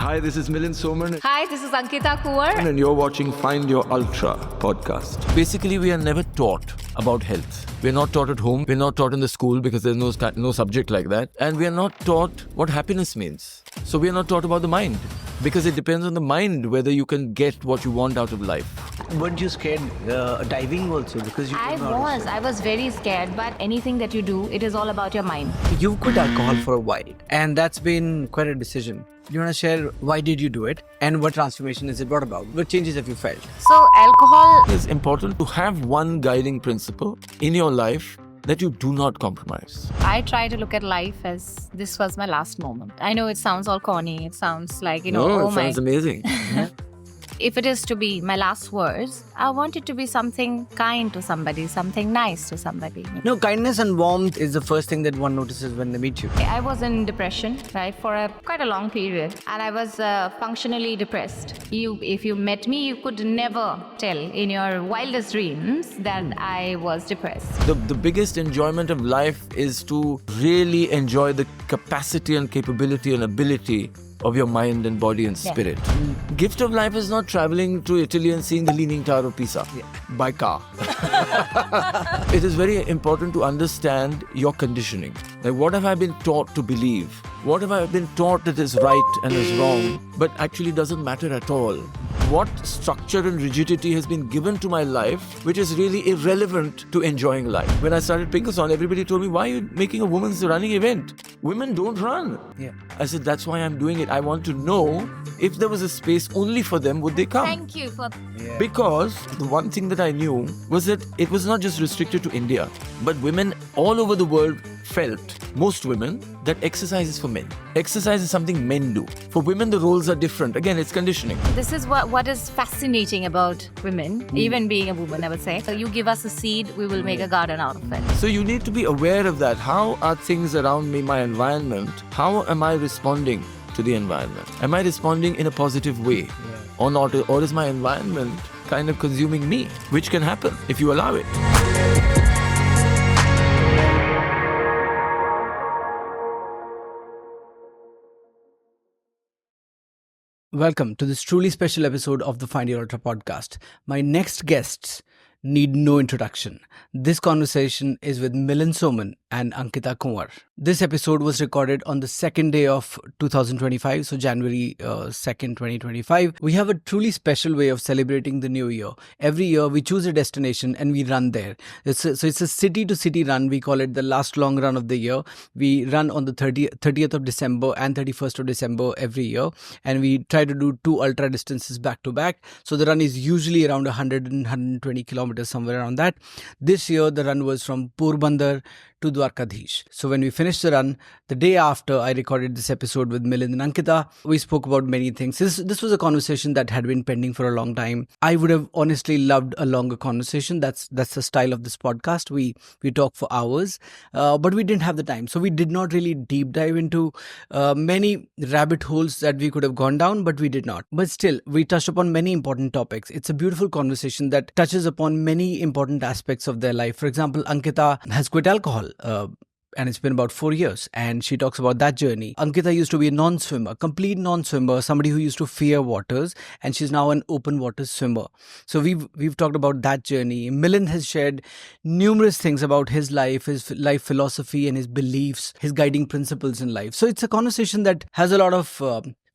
Hi, this is Milind Soman. Hi, this is Ankita Konwar. And you're watching Find Your Ultra podcast. Basically, we are never taught about health. We're not taught at home. We're not taught in the school because there's no subject like that. And we are not taught what happiness means. So we are not taught about the mind because it depends on the mind whether you can get what you want out of life. Weren't you scared diving also because you I was very scared, but anything that you do, it is all about your mind. You've quit alcohol for a while, and that's been quite a decision. Do you want to share why did you do it and what transformation is it brought about? What changes have you felt? So alcohol, It's important to have one guiding principle in your life that you do not compromise. I try to look at life as this was my last moment. I know it sounds all corny. It sounds like, It sounds amazing. If it is to be my last words, I want it to be something kind to somebody, something nice to somebody. No, kindness and warmth is the first thing that one notices when they meet you. I was in depression, right, for quite a long period, and I was functionally depressed. If you met me, you could never tell in your wildest dreams that I was depressed. The biggest enjoyment of life is to really enjoy the capacity and capability and ability of your mind and body and spirit. Gift of life is not traveling to Italy and seeing the Leaning Tower of Pisa by car. It is very important to understand your conditioning. Like, what have I been taught to believe? What have I been taught that is right and is wrong, but actually doesn't matter at all? What structure and rigidity has been given to my life which is really irrelevant to enjoying life? When I started Pinkathon, everybody told me, why are you making a women's running event? Women don't run. Yeah. I said, that's why I'm doing it. I want to know if there was a space only for them, would they come? Thank you for... Because the one thing that I knew was that it was not just restricted to India, but women all over the world felt, most women, that exercise is for men. Exercise is something men do. For women, the roles are different. Again, it's conditioning. This is what is fascinating about women, even being a woman, I would say. So you give us a seed, we will make a garden out of it. So you need to be aware of that. How are things around me, my environment? How am I responding to the environment? Am I responding in a positive way or not? Or is my environment kind of consuming me? Which can happen if you allow it. Welcome to this truly special episode of the Find Your Ultra podcast. My next guests need no introduction. This conversation is with Milind Soman and Ankita Konwar. This episode was recorded on the second day of 2025, so January 2nd, 2025. We have a truly special way of celebrating the new year. Every year we choose a destination and we run there. It's a city-to-city run. We call it the last long run of the year. We run on the 30th of December and 31st of December every year, and we try to do 2 ultra distances back to back. So the run is usually around 100 and 120 kilometers, somewhere around that. This year the run was from Porbandar to Dwarkadhish. So when we finished the run, the day after I recorded this episode with Milind and Ankita, we spoke about many things. This was a conversation that had been pending for a long time. I would have honestly loved a longer conversation. That's the style of this podcast. We talk for hours, but we didn't have the time. So we did not really deep dive into many rabbit holes that we could have gone down, but we did not. But still, we touched upon many important topics. It's a beautiful conversation that touches upon many important aspects of their life. For example, Ankita has quit alcohol. And it's been about 4 years, and she talks about that journey. Ankita used to be a non-swimmer, complete non-swimmer, somebody who used to fear waters, and she's now an open water swimmer. So we've talked about that journey. Milind has shared numerous things about his life philosophy, and his beliefs, his guiding principles in life. So it's a conversation that has a lot of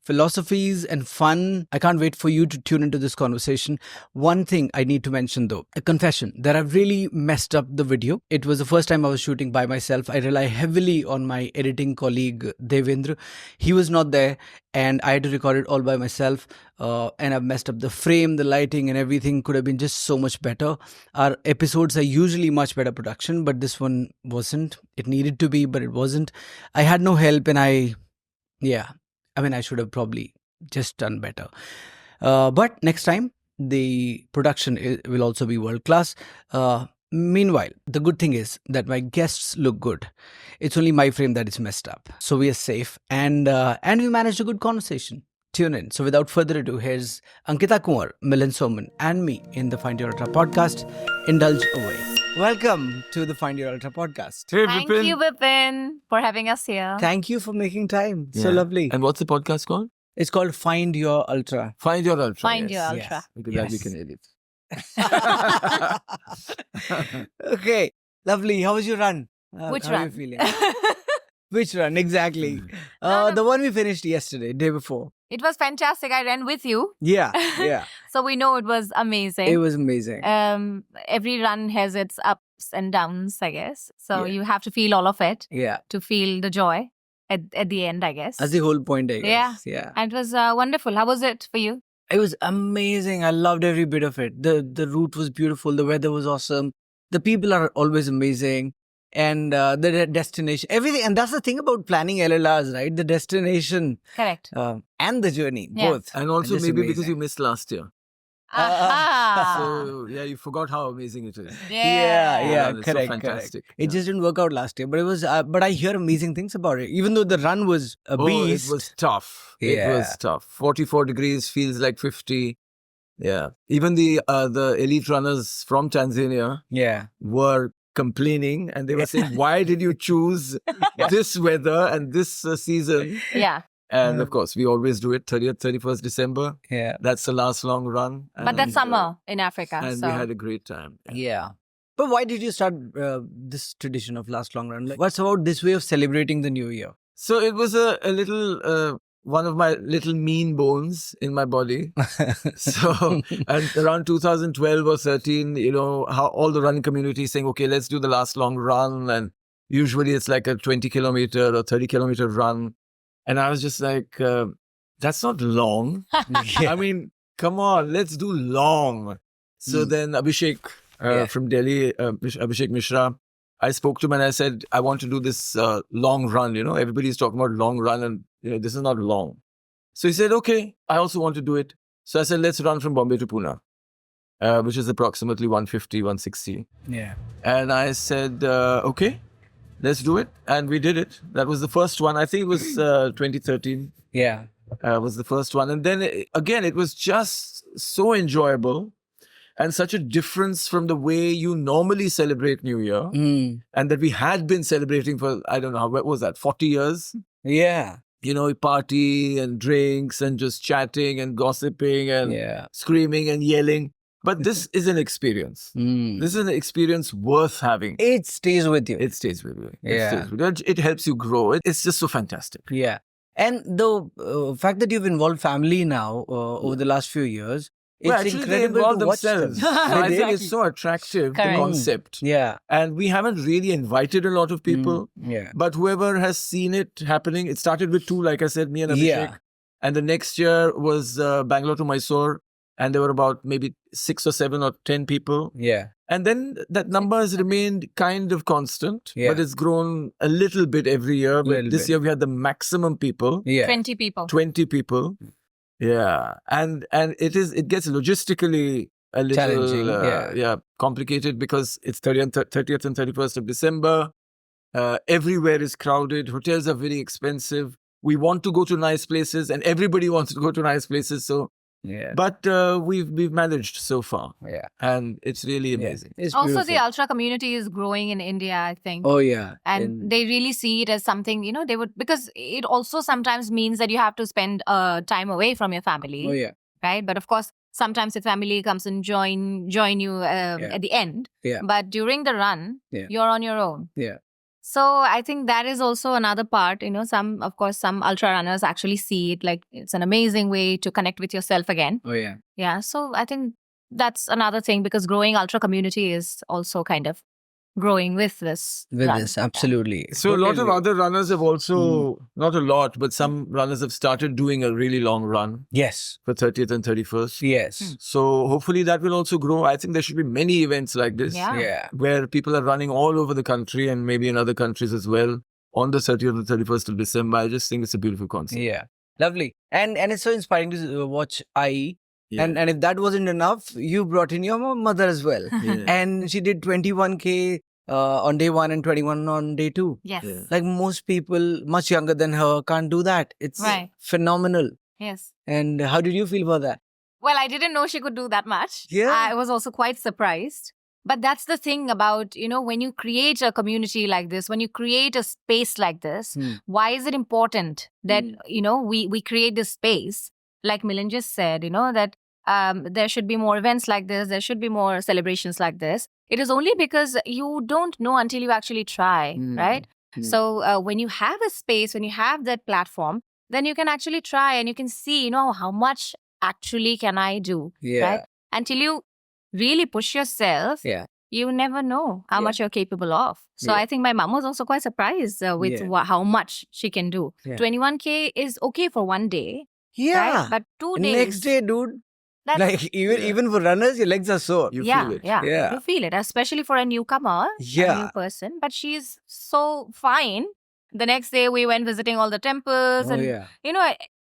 philosophies and fun. I can't wait for you to tune into this conversation. One thing I need to mention though, a confession that I've really messed up the video. It was the first time I was shooting by myself. I rely heavily on my editing colleague Devendra. He was not there and I had to record it all by myself. And I've messed up the frame, the lighting and everything could have been just so much better. Our episodes are usually much better production, but this one wasn't. It needed to be, but it wasn't. I had no help and I should have probably just done better. But next time, the production will also be world class. Meanwhile, the good thing is that my guests look good. It's only my frame that is messed up. So we are safe and we managed a good conversation. Tune in. So without further ado, here's Ankita Konwar, Milind Soman and me in the Find Your Ultra podcast. Indulge away. Welcome to the Find Your Ultra podcast. Hey, Thank Vipin. you, Vipin, for having us here. Thank you for making time. So lovely. And what's the podcast called? It's called Find Your Ultra. Find your ultra. Find yes. your ultra. Yes. Because that we Yes. can edit. Okay, lovely. How was your run? Which how are you run? feeling? Which run exactly? No. The one we finished yesterday, day before. It was fantastic. I ran with you. Yeah, yeah. So we know it was amazing. It was amazing. Every run has its ups and downs, I guess. So Yeah. you have to feel all of it Yeah, to feel the joy at the end, I guess. that's the whole point, I guess. Yeah. And it was wonderful. How was it for you? It was amazing. I loved every bit of it. The route was beautiful. The weather was awesome. The people are always amazing. And the destination, everything. And that's the thing about planning LLRs, right? The destination Correct. and the journey, Yeah. both. And also just maybe because amazing. you missed last year. Aha. So yeah, you forgot how amazing it is. Yeah, it's so correct, fantastic. correct. It just didn't work out last year, but it was. But I hear amazing things about it. Even though the run was a beast. It was tough. It Yeah. was tough. 44 degrees feels like 50. Yeah. Even the elite runners from Tanzania Yeah, were complaining and they were saying, why did you choose this weather and this season? Yeah. And of course, we always do it 30th, 31st December. yeah, That's the last long run. But that's summer in Africa. And so. we had a great time. yeah. But why did you start this tradition of last long run? Like, what's about this way of celebrating the new year? So it was a little, one of my little mean bones in my body. So, and around 2012 or 13, you know, how all the running community is saying, okay, let's do the last long run. And usually it's like a 20-kilometer or 30-kilometer run. And I was just like, that's not long. I mean, come on, let's do long. So then Abhishek from Delhi, Abhishek Mishra, I spoke to him and I said, I want to do this long run. You know, everybody's talking about long run and, you know, this is not long. So he said, okay, I also want to do it. So I said, let's run from Bombay to Pune, which is approximately 150, 160. Yeah. And I said, okay, let's do it. And we did it. That was the first one. I think it was 2013 Yeah. was the first one. And then again, it was just so enjoyable and such a difference from the way you normally celebrate New Year. Mm. And that we had been celebrating for, I don't know, what was that, 40 years? Yeah. You know, party and drinks and just chatting and gossiping and Yeah. screaming and yelling. But this is an experience. Mm. This is an experience worth having. It stays with you. It stays with you. Yeah. It stays with you. It helps you grow. It's just so fantastic. Yeah. And the fact that you've involved family now over the last few years, it's Well, actually, they incredible involve to watch them. themselves. So I think it's so attractive, Correct. the concept. Yeah. And we haven't really invited a lot of people. Yeah. But whoever has seen it happening, it started with 2, like I said, me and Abhishek. Yeah. And the next year was Bangalore to Mysore. And there were about maybe 6 or 7 or 10 people. Yeah. And then that number has remained kind of constant, Yeah. but it's grown a little bit every year. But Little this bit. year we had the maximum people, Yeah. 20 people. 20 people. Yeah. And it gets logistically a little Challenging, complicated because it's 30th and 31st of December. Everywhere is crowded. Hotels are very expensive. We want to go to nice places and everybody wants to go to nice places. So, Yeah. but we've managed so far Yeah. and it's really amazing. It's Also, beautiful. the ultra community is growing in India, I think. Oh, yeah. And they really see it as something, they would, because it also sometimes means that you have to spend time away from your family, Oh, yeah. right? But of course, sometimes your family comes and join you at the end. Yeah. But during the run, Yeah. you're on your own. Yeah. So I think that is also another part, some ultra runners actually see it like it's an amazing way to connect with yourself again. Oh, yeah. Yeah. So I think that's another thing because growing ultra community is also kind of growing with this. With run. this, absolutely. So a lot of Totally. other runners have also, not a lot, but some runners have started doing a really long run Yes. for 30th and 31st. Yes. So hopefully that will also grow. I think there should be many events like this Yeah. Yeah. where people are running all over the country and maybe in other countries as well on the 30th and 31st of December. I just think it's a beautiful concept. Yeah. Lovely. And it's so inspiring to watch IE. Yeah. And if that wasn't enough, you brought in your mother as well. Yeah. And she did 21K on day 1 and 21 on day 2. Yes. Yeah. Like most people much younger than her can't do that. It's Right. phenomenal. Yes. And how did you feel about that? Well, I didn't know she could do that much. Yeah. I was also quite surprised. But that's the thing about, when you create a community like this, when you create a space like this, why is it important that, we create this space? Like Milind just said, that there should be more events like this. There should be more celebrations like this. It is only because you don't know until you actually try, right? So when you have a space, when you have that platform, then you can actually try and you can see, how much actually can I do, right? Until you really push yourself, you never know how much you're capable of. So I think my mom was also quite surprised with how much she can do. 21K is okay for one day. Right? But 2 days. Next day, dude. Like even for runners, your legs are sore. You feel it. Yeah. You feel it, especially for a newcomer, a new person. But she's so fine. The next day we went visiting all the temples, and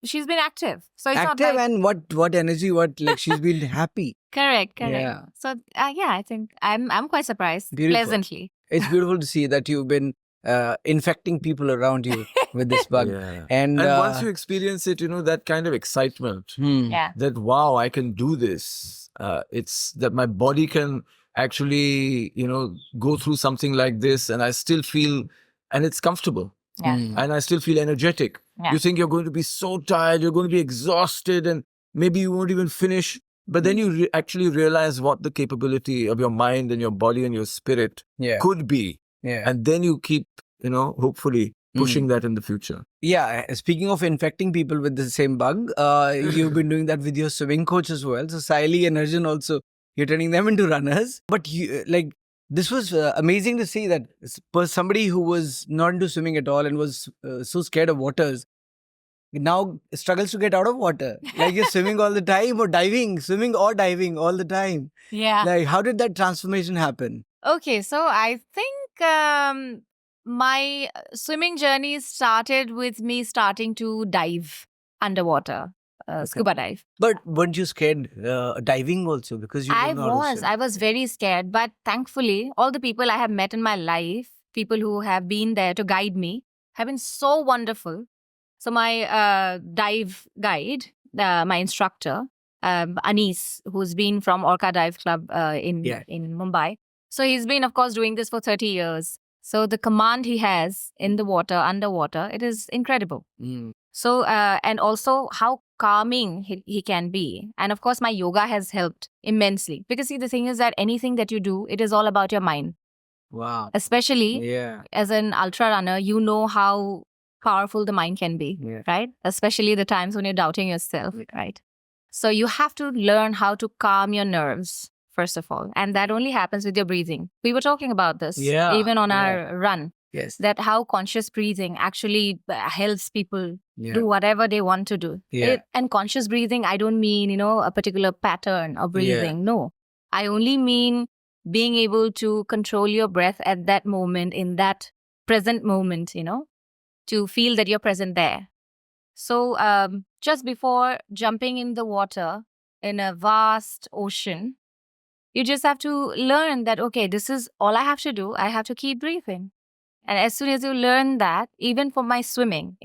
she's been active. So it's active not like... and what energy, she's been happy. Correct. Yeah. So I think I'm quite surprised, Beautiful. Pleasantly. It's beautiful to see that you've been infecting people around you with this bug. And once you experience it, that kind of excitement, that wow, I can do this. It's that my body can actually, go through something like this, and I still feel, and it's comfortable. And I still feel energetic. You think you're going to be so tired, you're going to be exhausted, and maybe you won't even finish. But then you actually realize what the capability of your mind and your body and your spirit could be. And then you keep, hopefully pushing that in the future. Yeah. Speaking of infecting people with the same bug, you've been doing that with your swimming coach as well. So Saili and Arjun also, you're turning them into runners. But this was amazing to see that somebody who was not into swimming at all and was so scared of waters now struggles to get out of water. Like you're swimming all the time or swimming or diving all the time. Yeah. Like how did that transformation happen? Okay, so I think my swimming journey started with me starting to dive underwater, scuba dive. But weren't you scared diving also because you didn't know how to swim? I was very scared. But thankfully, all the people I have met in my life, people who have been there to guide me, have been so wonderful. So my dive guide, my instructor, Anis, who's been from Orca Dive Club in Mumbai. So he's been, of course, doing this for 30 years. So the command he has in the water, underwater, it is incredible. So, and also how calming he can be. And of course, my yoga has helped immensely. Because see, the thing is that anything that you do, it is all about your mind. Wow. Especially as an ultra runner, you know how powerful the mind can be, right? Especially the times when you're doubting yourself, right? So you have to learn how to calm your nerves, first of all. And that only happens with your breathing. We were talking about this even on our run. Yes. That how conscious breathing actually helps people do whatever they want to do. And conscious breathing, I don't mean, a particular pattern of breathing. No. I only mean being able to control your breath at that moment, in that present moment, to feel that you're present there. So just before jumping in the water in a vast ocean, you just have to learn that, okay, this is all I have to do. I have to keep breathing. And as soon as you learn that, even for my swimming,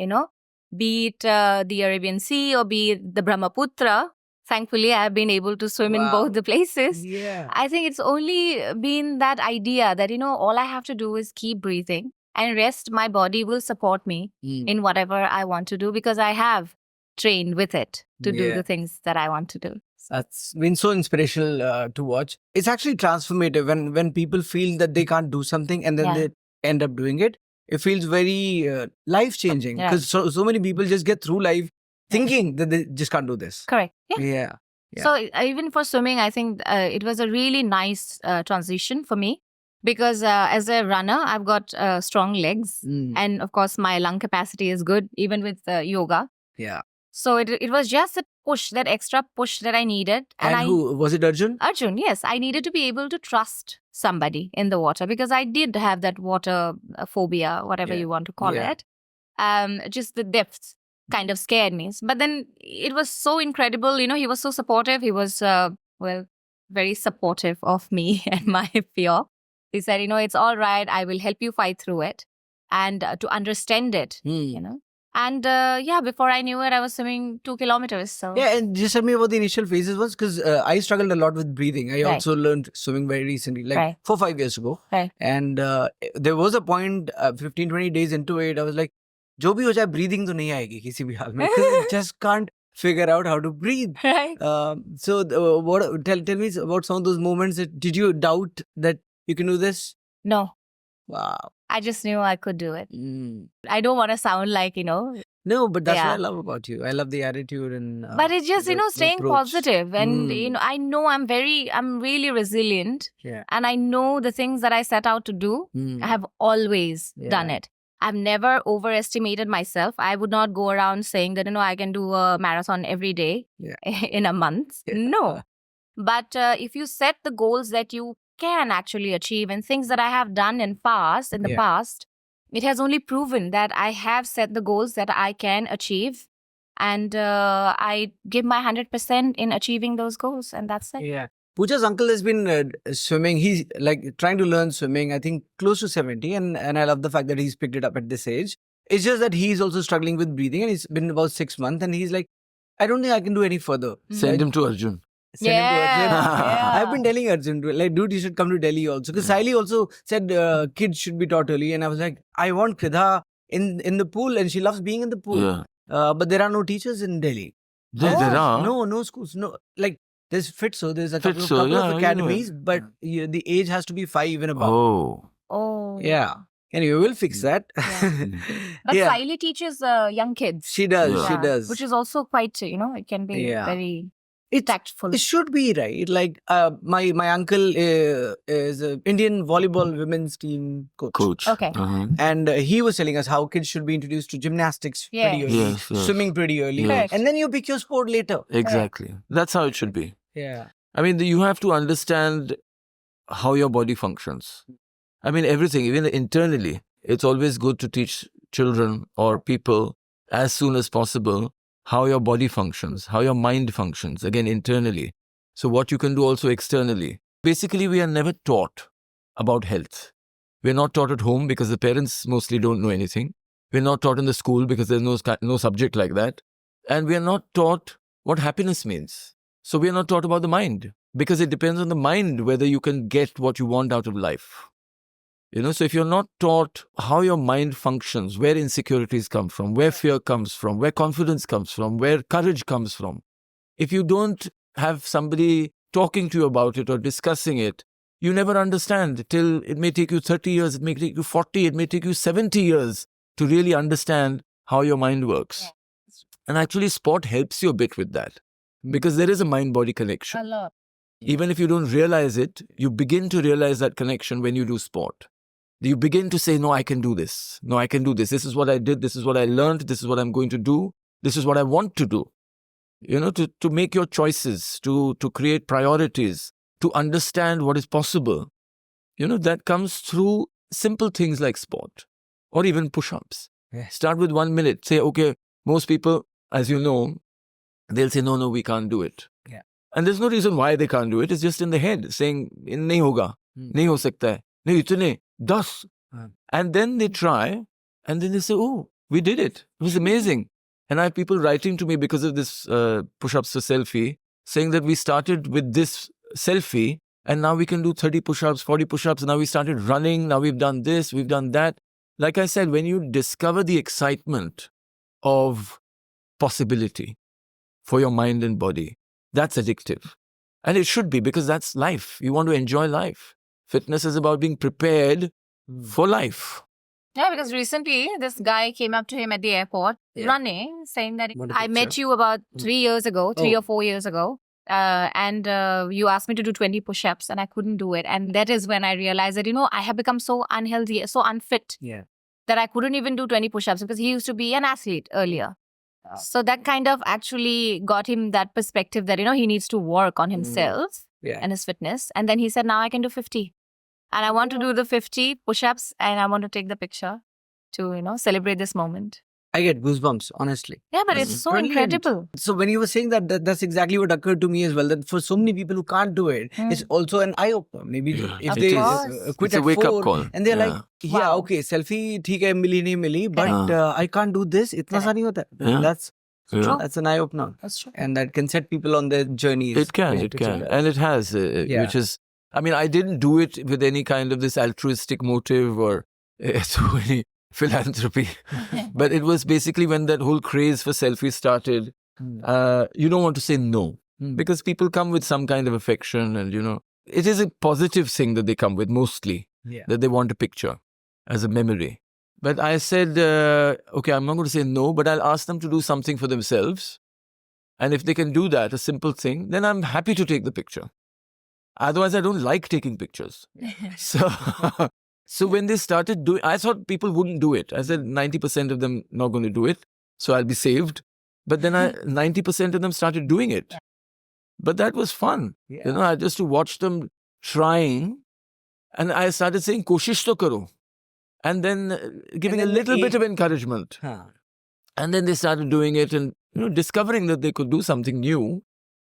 be it the Arabian Sea or be it the Brahmaputra, thankfully I have been able to swim in both the places. I think it's only been that idea that, all I have to do is keep breathing. And rest, my body will support me in whatever I want to do because I have trained with it to do the things that I want to do. That's been so inspirational to watch. It's actually transformative when people feel that they can't do something and then they end up doing it. It feels very life-changing because so many people just get through life thinking that they just can't do this. Correct. Yeah. So even for swimming, I think it was a really nice transition for me. Because as a runner, I've got strong legs. And of course, my lung capacity is good, even with yoga. So it was just a push, that extra push that I needed. And who? Was it Arjun? Arjun, yes. I needed to be able to trust somebody in the water because I did have that water phobia, whatever you want to call it. Just the depths kind of scared me. But then it was so incredible. He was so supportive. He was, very supportive of me and my fear. He said, it's all right. I will help you fight through it and to understand it, And before I knew it, I was swimming 2 kilometers. So Yeah, and just tell me about the initial phases once, because I struggled a lot with breathing. I Right. also learned swimming very recently, like Right. 4-5 years ago. Right. And there was a point 15-20 days into it, I was like, जो भी हो जाए breathing तो नहीं आएगी किसी भी हाल में, because I just can't figure out how to breathe. Right. Tell me about some of those moments. Did you doubt that you can do this? No, Wow. I just knew I could do it. Mm. I don't want to sound like, No, but that's what I Yeah. love about you. I love the attitude and. but it's just, the staying approach. positive. And, Mm. I know I'm really resilient. Yeah. And I know the things that I set out to do, Mm. I have always done Yeah. it. I've never overestimated myself. I would not go around saying that, I can do a marathon every day Yeah. in a month. Yeah. No. But if you set the goals that you can actually achieve and things that I have done in the Yeah. past, it has only proven that I have set the goals that I can achieve. And I give my 100% in achieving those goals. And that's it. Yeah. Pooja's uncle has been swimming. He's like trying to learn swimming, I think close to 70. And I love the fact that he's picked it up at this age. It's just that he's also struggling with breathing and it's been about 6 months. And he's like, I don't think I can do any further. Send him to Arjun. Send him to Arjun. Yeah. I've been telling Arjun, like, dude, you should come to Delhi also. Because Saili also said kids should be taught early. And I was like, I want Kridha in the pool and she loves being in the pool. Yeah. But there are no teachers in Delhi. There are. No schools. No, like there's Fitso, there's a couple Fitso, of yeah, I know academies, it. but the age has to be 5 and above. Oh. Oh. Yeah. Anyway, we'll fix that. Yeah. But Yeah. Saili teaches young kids. She does. Yeah. She does. Which is also quite, it can be Yeah. very It- tactful. It should be, right? Like my uncle is an Indian volleyball women's team coach. Okay. Uh-huh. And he was telling us how kids should be introduced to gymnastics Yes. pretty early, Yes, yes. swimming pretty early, Yes. and then you pick your sport later. Exactly. That's how it should be. Yeah. I mean, you have to understand how your body functions. I mean, everything, even internally. It's always good to teach children or people as soon as possible how your body functions, how your mind functions, again, internally. So what you can do also externally. Basically, we are never taught about health. We're not taught at home because the parents mostly don't know anything. We're not taught in the school because there's no subject like that. And we are not taught what happiness means. So we are not taught about the mind because it depends on the mind whether you can get what you want out of life. So if you're not taught how your mind functions, where insecurities come from, where fear comes from, where confidence comes from, where courage comes from, if you don't have somebody talking to you about it or discussing it, you never understand till it may take you 30 years, it may take you 40, it may take you 70 years to really understand how your mind works. And actually sport helps you a bit with that because there is a mind-body connection. A lot. Even if you don't realize it, you begin to realize that connection when you do sport. You begin to say, no, I can do this. No, I can do this. This is what I did. This is what I learned. This is what I'm going to do. This is what I want to do. To make your choices, to create priorities, to understand what is possible. That comes through simple things like sport or even push-ups. Yeah. Start with 1 minute. Say, okay, most people, as you know, they'll say, no, we can't do it. Yeah. And there's no reason why they can't do it. It's just in the head saying, nahi hoga, nahi ho sakta hai, nahi itne, 10. And then they try and then they say, oh, we did it. It was amazing. And I have people writing to me because of this push-ups for selfie, saying that we started with this selfie and now we can do 30 push-ups, 40 push-ups. Now we started running. Now we've done this, we've done that. Like I said, when you discover the excitement of possibility for your mind and body, that's addictive. And it should be because that's life. You want to enjoy life. Fitness is about being prepared for life. Yeah, because recently this guy came up to him at the airport running, saying that Want a I met picture? you about 3 years ago, 3 Oh. or 4 years ago. And you asked me to do 20 push-ups and I couldn't do it. And that is when I realized that, I have become so unhealthy, so unfit Yeah. that I couldn't even do 20 push-ups because he used to be an athlete earlier. So that kind of actually got him that perspective that, he needs to work on himself Yeah. and his fitness. And then he said, now I can do 50. And I want to do the 50 push-ups and I want to take the picture to, celebrate this moment. I get goosebumps, honestly. Yeah, but it's so Brilliant. incredible. So when you were saying that, that's exactly what occurred to me as well. That for so many people who can't do it, it's also an eye opener. Maybe Yeah, if Of they course. quit It's a at wake-up 4 call. and they're like, Yeah. yeah, Wow. okay, selfie, theek hai, mili nahi mili, but I can't do this. Itna sa nahi hota. Yeah. That's an eye opener, That's true. and that can set people on their journeys. It can, and it has, which is. I mean, I didn't do it with any kind of this altruistic motive or through any philanthropy, but it was basically when that whole craze for selfies started. You don't want to say no because people come with some kind of affection, and it is a positive thing that they come with mostly. That they want a picture as a memory. But I said, okay, I'm not going to say no, but I'll ask them to do something for themselves. And if they can do that, a simple thing, then I'm happy to take the picture. Otherwise, I don't like taking pictures. So when they started doing, I thought people wouldn't do it. I said 90% of them not going to do it. So I'll be saved. But then 90% of them started doing it. But that was fun. I just to watch them trying. And I started saying, Koshish to karo. And then giving a little bit of encouragement. And then they started doing it and discovering that they could do something new.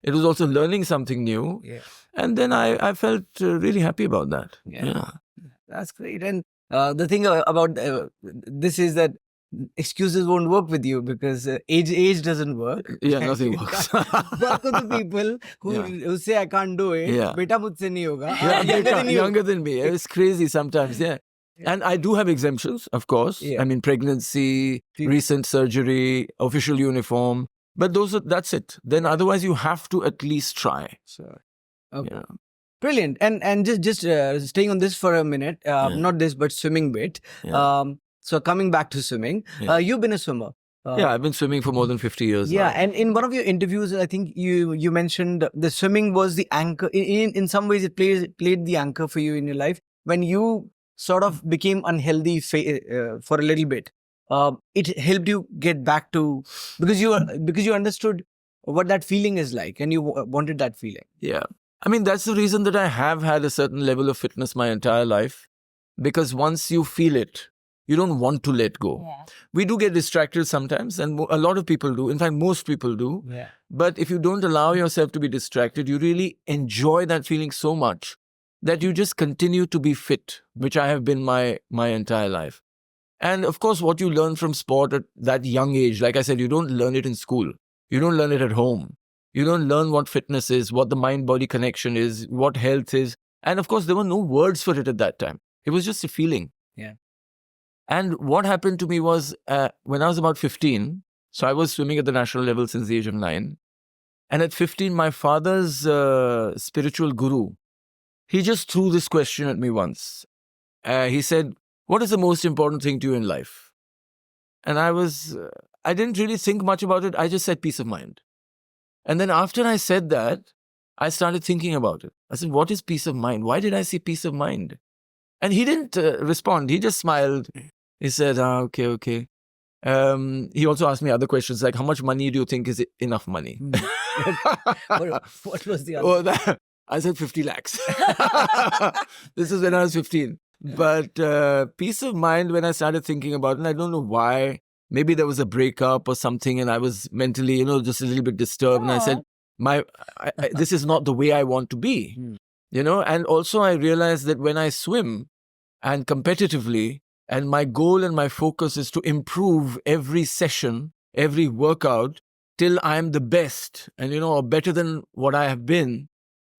It was also learning something new. And then I felt really happy about that. Yeah. That's great. And the thing about this is that excuses won't work with you because age doesn't work. Yeah, nothing works. Work with the people who say I can't do it. Yeah. Beta mujhse nahi hoga. Yeah, younger than me. It's crazy sometimes, And I do have exemptions, of course. I mean, pregnancy, recent surgery, official uniform. But that's it. Then otherwise you have to at least try. Okay. Brilliant. And just staying on this for a minute, not this, but swimming bit. So coming back to swimming, you've been a swimmer. I've been swimming for more than 50 years now. And in one of your interviews, I think you mentioned the swimming was the anchor. In some ways, it played the anchor for you in your life. When you sort of became unhealthy for a little bit, it helped you get back to, because you understood what that feeling is like and you wanted that feeling. Yeah. I mean, that's the reason that I have had a certain level of fitness my entire life. Because once you feel it, you don't want to let go. We do get distracted sometimes, and a lot of people do. In fact, most people do. But if you don't allow yourself to be distracted, you really enjoy that feeling so much that you just continue to be fit, which I have been my entire life. And of course, what you learn from sport at that young age, like I said, you don't learn it in school. You don't learn it at home. You don't learn what fitness is, what the mind-body connection is, what health is. And of course, there were no words for it at that time. It was just a feeling. And what happened to me was when I was about 15, so I was swimming at the national level since the age of 9. And at 15, my father's spiritual guru, he just threw this question at me once. He said, what is the most important thing to you in life? And I didn't really think much about it. I just said peace of mind. And then after I said that, I started thinking about it. I said, what is peace of mind? Why did I say peace of mind? And he didn't respond. He just smiled. He said, okay. He also asked me other questions like, how much money do you think is enough money? What was the other? I said 50 lakhs. This is when I was 15. But peace of mind, when I started thinking about it, and I don't know why, maybe there was a breakup or something and I was mentally, just a little bit disturbed. And I said, this is not the way I want to be, And also I realized that when I swim and competitively, and my goal and my focus is to improve every session, every workout, till I'm the best and, or better than what I have been,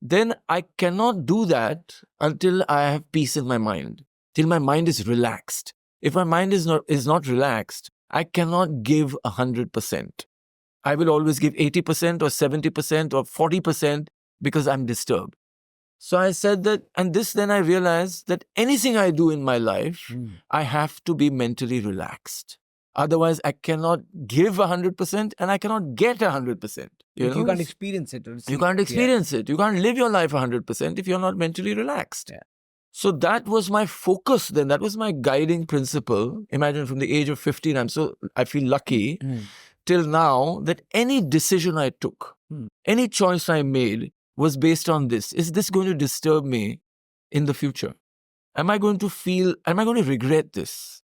then I cannot do that until I have peace in my mind, till my mind is relaxed. If my mind is not relaxed, I cannot give 100%. I will always give 80% or 70% or 40% because I'm disturbed. So I said that, and then I realized that anything I do in my life, I have to be mentally relaxed. Otherwise, I cannot give 100% and I cannot get 100%. You can't experience it. You can't experience it. You can't live your life 100% if you're not mentally relaxed. So that was my focus then. That was my guiding principle. Imagine from the age of 15, I feel lucky till now that any decision I took, any choice I made was based on this. Is this going to disturb me in the future? Am I going to regret this?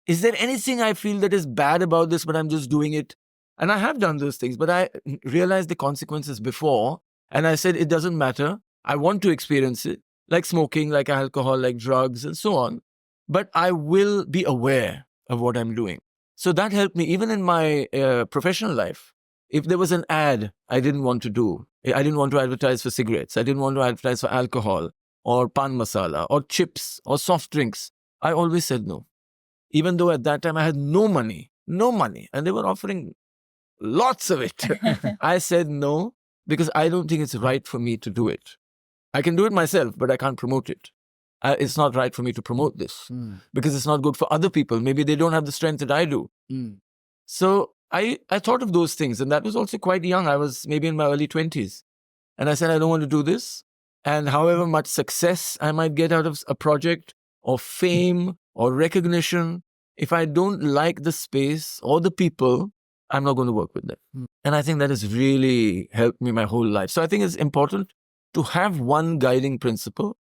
Is there anything I feel that is bad about this, but I'm just doing it? And I have done those things, but I realized the consequences before. And I said, it doesn't matter. I want to experience it, like smoking, like alcohol, like drugs, and so on. But I will be aware of what I'm doing. So that helped me, even in my professional life. If there was an ad I didn't want to do, I didn't want to advertise for cigarettes, I didn't want to advertise for alcohol, or pan masala, or chips, or soft drinks, I always said no. Even though at that time I had no money, and they were offering lots of it. I said no, because I don't think it's right for me to do it. I can do it myself, but I can't promote it. It's not right for me to promote this because it's not good for other people. Maybe they don't have the strength that I do. So I thought of those things, and that was also quite young. I was maybe in my early 20s. And I said, I don't want to do this. And however much success I might get out of a project or fame or recognition, if I don't like the space or the people, I'm not going to work with them. And I think that has really helped me my whole life. So I think it's important to have one guiding principle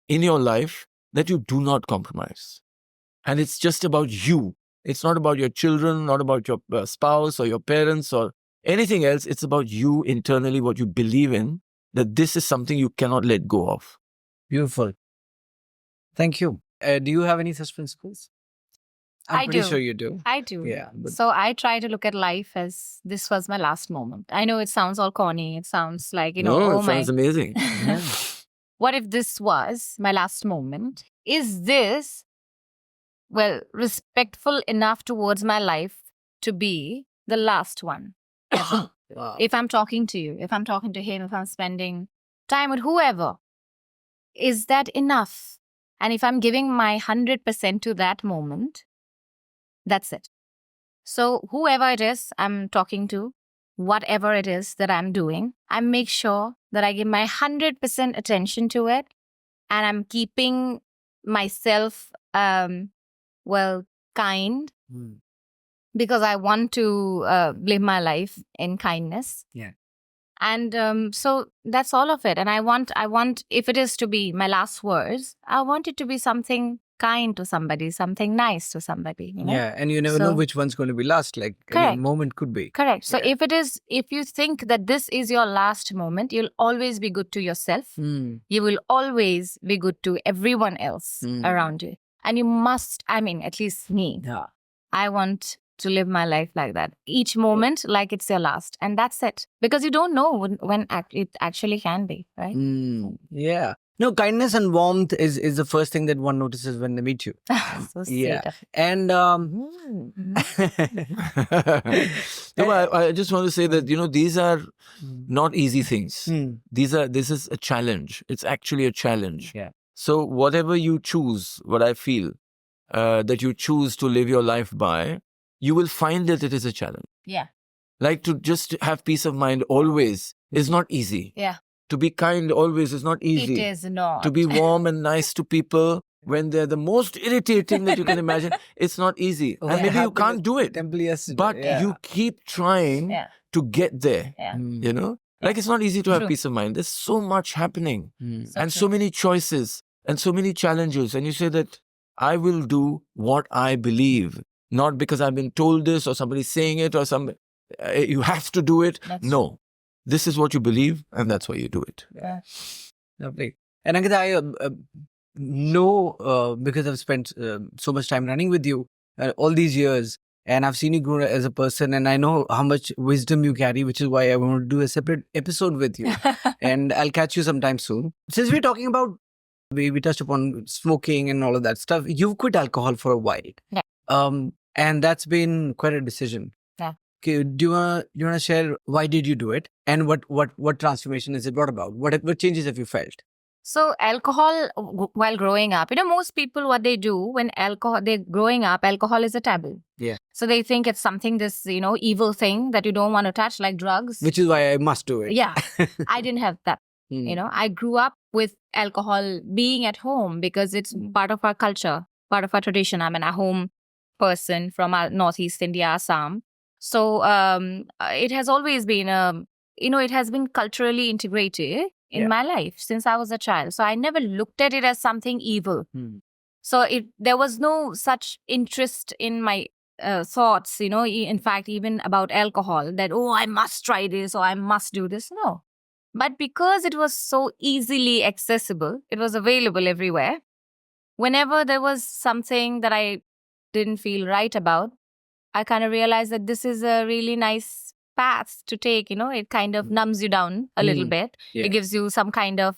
in your life that you do not compromise. And it's just about you. It's not about your children, not about your spouse or your parents or anything else. It's about you internally, what you believe in, that this is something you cannot let go of. Beautiful. Thank you. Do you have any such principles? I'm I pretty do. sure you do. I do. Yeah. But So I try to look at life as this was my last moment. I know it sounds all corny. It sounds like, No, oh it my. sounds amazing. What if this was my last moment? Is this, well, respectful enough towards my life to be the last one ever? wow. If I'm talking to you, if I'm talking to him, if I'm spending time with whoever, is that enough? And if I'm giving my 100% to that moment, that's it. So whoever it is I'm talking to, whatever it is that I'm doing, I make sure that I give my 100% attention to it, and I'm keeping myself, kind, because I want to live my life in kindness. Yeah. And so that's all of it. And I want, if it is to be my last words, I want it to be something kind to somebody, something nice to somebody. Yeah. And you never know So- which one's going to be last. Like, any Correct. moment could be. Correct. So Yeah. if you think that this is your last moment, you'll always be good to yourself. You will always be good to everyone else around you. And you must, at least me, Yeah. I want to live my life like that. Each moment like it's your last. And that's it. Because you don't know when it actually can be, right? Yeah. No, kindness and warmth is the first thing that one notices when they meet you. So sweet. Yeah. And No, I just want to say that, these are not easy things. This is a challenge. It's actually a challenge. Yeah. So whatever you choose, what I feel, that you choose to live your life by, you will find that it is a challenge. Yeah. Like to just have peace of mind always is not easy. Yeah. To be kind always is not easy. It is not. To be warm and nice to people when they're the most irritating that you can imagine, it's not easy. Oh, and it maybe you happened can't at do it. temple yesterday. But Yeah. you keep trying Yeah. to get there. Yeah. Like it's not easy to have True. peace of mind. There's so much happening So and true. so many choices and so many challenges. And you say that I will do what I believe, not because I've been told this or somebody's saying it or you have to do it. That's No, this is what you believe and that's why you do it. Yeah. Lovely. And Ankita, I know because I've spent so much time running with you all these years, and I've seen you grow as a person, and I know how much wisdom you carry, which is why I want to do a separate episode with you. And I'll catch you sometime soon. Since we're talking about, we touched upon smoking and all of that stuff, you've quit alcohol for a while. Yeah. And that's been quite a decision. Yeah. Okay, do you want to share why did you do it, and what transformation has it brought about? What changes have you felt? So alcohol, while growing up, most people, what they do when they're growing up, alcohol is a taboo. Yeah. So they think it's something, this, evil thing that you don't want to touch, like drugs. Which is why I must do it. Yeah. I didn't have that. I grew up with alcohol being at home because it's part of our culture, part of our tradition. I'm a home person from Northeast India, Assam. So it has always been, it has been culturally integrated in my life since I was a child. So I never looked at it as something evil. So there was no such interest in my thoughts, in fact, even about alcohol, that, oh, I must try this or I must do this. No. But because it was so easily accessible, it was available everywhere. Whenever there was something that I didn't feel right about, I kind of realized that this is a really nice path to take. It kind of numbs you down a little bit. Yeah. It gives you some kind of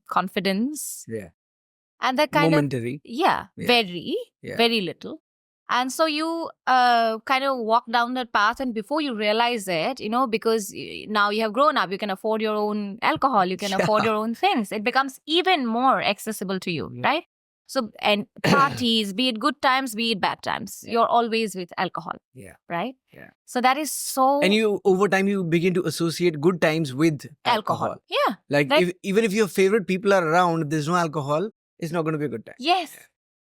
confidence. Yeah. And that kind Momentary. of, very little. And so you kind of walk down that path, and before you realize it, because now you have grown up, you can afford your own alcohol, you can afford your own things. It becomes even more accessible to you, right? So, and parties, be it good times, be it bad times, you're always with alcohol. Yeah. Right? Yeah. So that is so... And you, over time, you begin to associate good times with alcohol. Yeah. Like, even if your favorite people are around, if there's no alcohol, it's not going to be a good time. Yes. Yeah.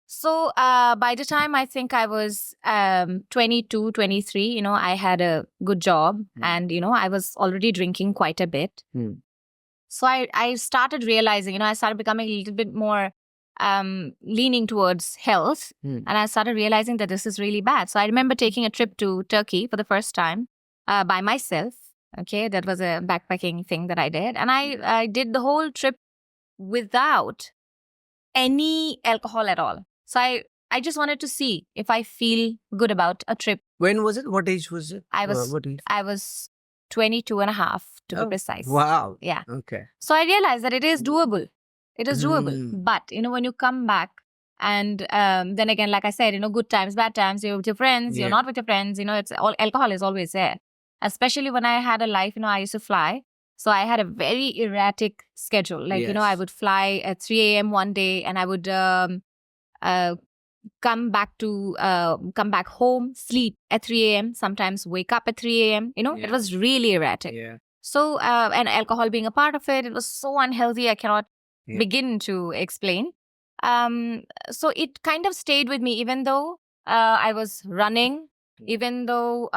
So by the time I think I was 22, 23, I had a good job and, I was already drinking quite a bit. So I started realizing, I started becoming a little bit more leaning towards health. And I started realizing that this is really bad. So I remember taking a trip to Turkey for the first time by myself. Okay, that was a backpacking thing that I did. And I did the whole trip without any alcohol at all. So I just wanted to see if I feel good about a trip. When was it? What age was it? I was 22 and a half to be precise. Wow. Yeah. Okay. So I realized that it is doable. It is doable. But, when you come back and then again, like I said, good times, bad times, you're with your friends, you're not with your friends, it's all, alcohol is always there. Especially when I had a life, I used to fly. So I had a very erratic schedule. Like, I would fly at 3 a.m. one day and I would come back home, sleep at 3 a.m., sometimes wake up at 3 a.m. It was really erratic. Yeah. So, and alcohol being a part of it, it was so unhealthy, I cannot begin to explain. So it kind of stayed with me, even though I was running, even though,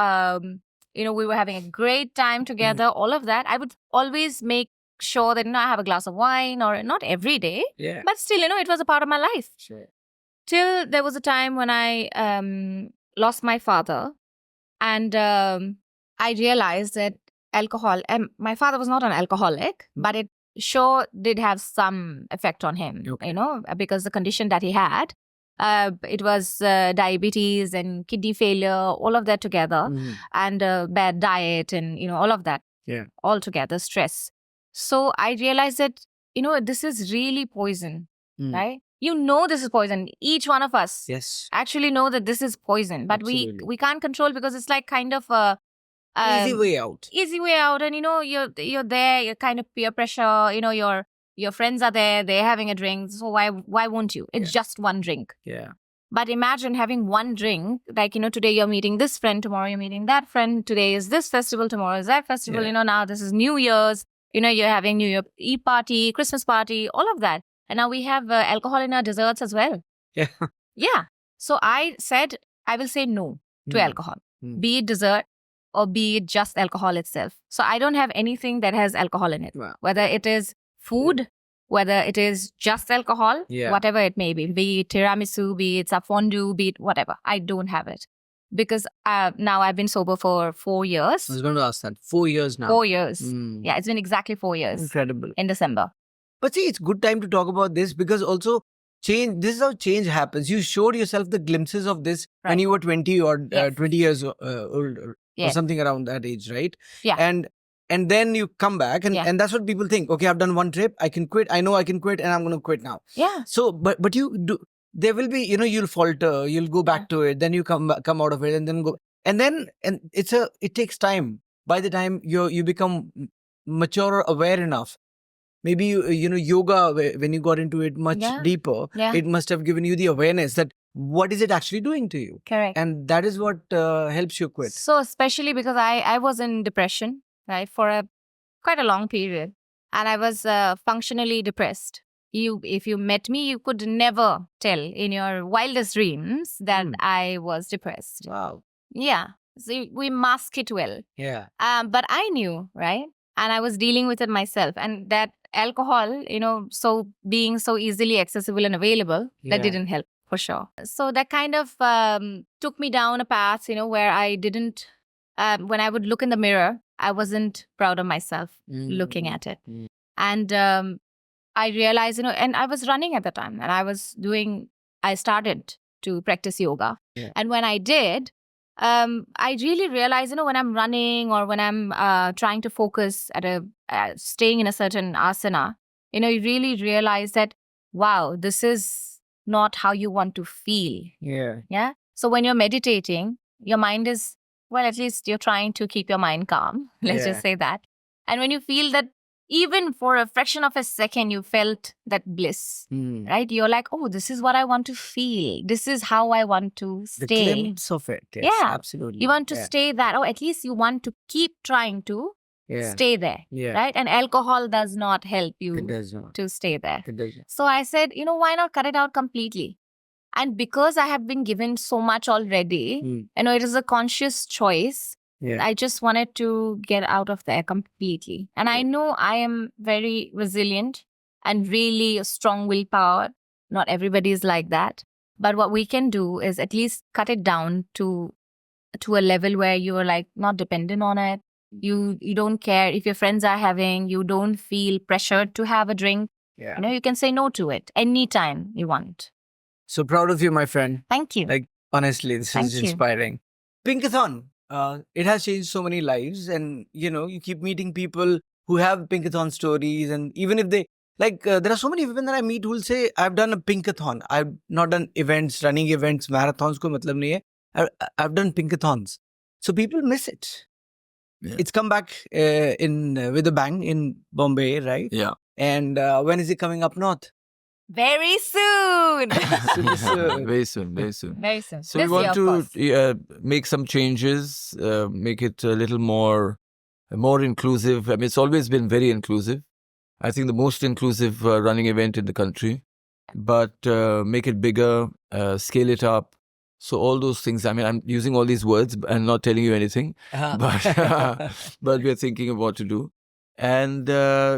we were having a great time together, all of that. I would always make sure that, I have a glass of wine, or not every day, but still, it was a part of my life. Sure. Till there was a time when I lost my father, and I realized that alcohol, and my father was not an alcoholic, but it sure did have some effect on him, because the condition that he had, it was diabetes and kidney failure, all of that together, and bad diet and, all of that, all together, stress. So I realized that, this is really poison, right? This is poison. Each one of us actually know that this is poison, but we can't control, because it's like kind of a easy way out. And you're there, you're kind of peer pressure, your friends are there, they're having a drink, so why won't you? It's just one drink. Yeah. But imagine having one drink, like, today you're meeting this friend, tomorrow you're meeting that friend, today is this festival, tomorrow is that festival, now this is New Year's, you're having New Year Eve party, Christmas party, all of that. And now we have alcohol in our desserts as well. Yeah. Yeah. So I said, I will say no to alcohol, be it dessert or be it just alcohol itself. So I don't have anything that has alcohol in it, whether it is food, whether it is just alcohol, whatever it may be it tiramisu, be it fondue, be it whatever. I don't have it. Because now I've been sober for 4 years. I was going to ask that. 4 years now. 4 years. Yeah, it's been exactly 4 years. Incredible. In December. But see, it's good time to talk about this, because also change. This is how change happens. You showed yourself the glimpses of this when you were 20 or 20 years old, or something around that age, right? Yeah. And then you come back, and that's what people think. Okay, I've done one trip. I can quit. I know I can quit, and I'm going to quit now. Yeah. So, but you do. There will be, you'll falter. You'll go back to it. Then you come out of it, and then go. And it takes time. By the time you become mature or aware enough. Maybe, yoga, when you got into it much deeper, it must have given you the awareness that what is it actually doing to you? Correct. And that is what helps you quit. So especially because I was in depression, right, for quite a long period. And I was functionally depressed. If you met me, you could never tell in your wildest dreams that I was depressed. Wow. Yeah. So we mask it well. Yeah. But I knew, right? and I was dealing with it myself. And that alcohol, so being so easily accessible and available, that didn't help for sure. So that kind of took me down a path, where I didn't, when I would look in the mirror, I wasn't proud of myself looking at it. And I realized, and I was running at the time, and I started to practice yoga. Yeah. And when I did, I really realized, when I'm running or when I'm trying to focus at staying in a certain asana, you really realize that, wow, this is not how you want to feel. Yeah. Yeah. So when you're meditating, your mind is, well, at least you're trying to keep your mind calm. Let's just say that. And when you feel that, even for a fraction of a second, you felt that bliss, right? You're like, oh, this is what I want to feel. This is how I want to stay. The glimpse of it. Yes, Yeah. absolutely. You want to stay that, or at least you want to keep trying to stay there, right? And alcohol does not help you It does not. to stay there. It does not. So I said, why not cut it out completely? And because I have been given so much already, it is a conscious choice. Yeah. I just wanted to get out of there completely. And I know I am very resilient and really a strong willpower. Not everybody is like that. But what we can do is at least cut it down to a level where you are like not dependent on it. You don't care if your friends are having, you don't feel pressured to have a drink. Yeah. You can say no to it anytime you want. So proud of you, my friend. Thank you. Like, honestly, this Thank is you. inspiring. Pinkathon, it has changed so many lives, and you keep meeting people who have Pinkathon stories, and even if they there are so many women that I meet who will say, I've done a Pinkathon. I've not done events, running events, marathons ko matlab nahi hai. I've done Pinkathons. So people miss it. Yeah. It's come back with a bang in Bombay, right? Yeah. And when is it coming up north? Very soon. Very soon, very soon. Very soon. So This we want year, of to course. make some changes, make it a little more inclusive. I mean, it's always been very inclusive. I think the most inclusive running event in the country. But make it bigger, scale it up. So all those things. I mean, I'm using all these words and not telling you anything. But we're thinking of what to do. And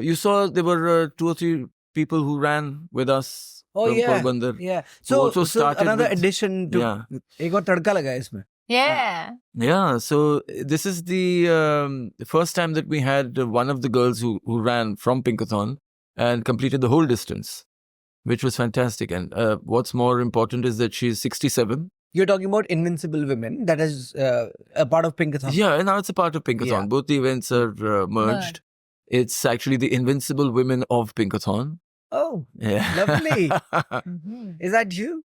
you saw there were 2 or 3 people who ran with us from Porbandar. Yeah. Who also So started another with- addition to एक और तड़का लगा है इसमें. Yeah. Yeah, so this is the first time that we had one of the girls who ran from Pinkathon and completed the whole distance, which was fantastic. And what's more important is that she's 67. You're talking about Invincible Women. That is a part of Pinkathon. Yeah, and now it's a part of Pinkathon. Yeah. Both the events are merged. It's actually the Invincible Women of Pinkathon. Oh, Yeah. lovely. Mhm. Is that you?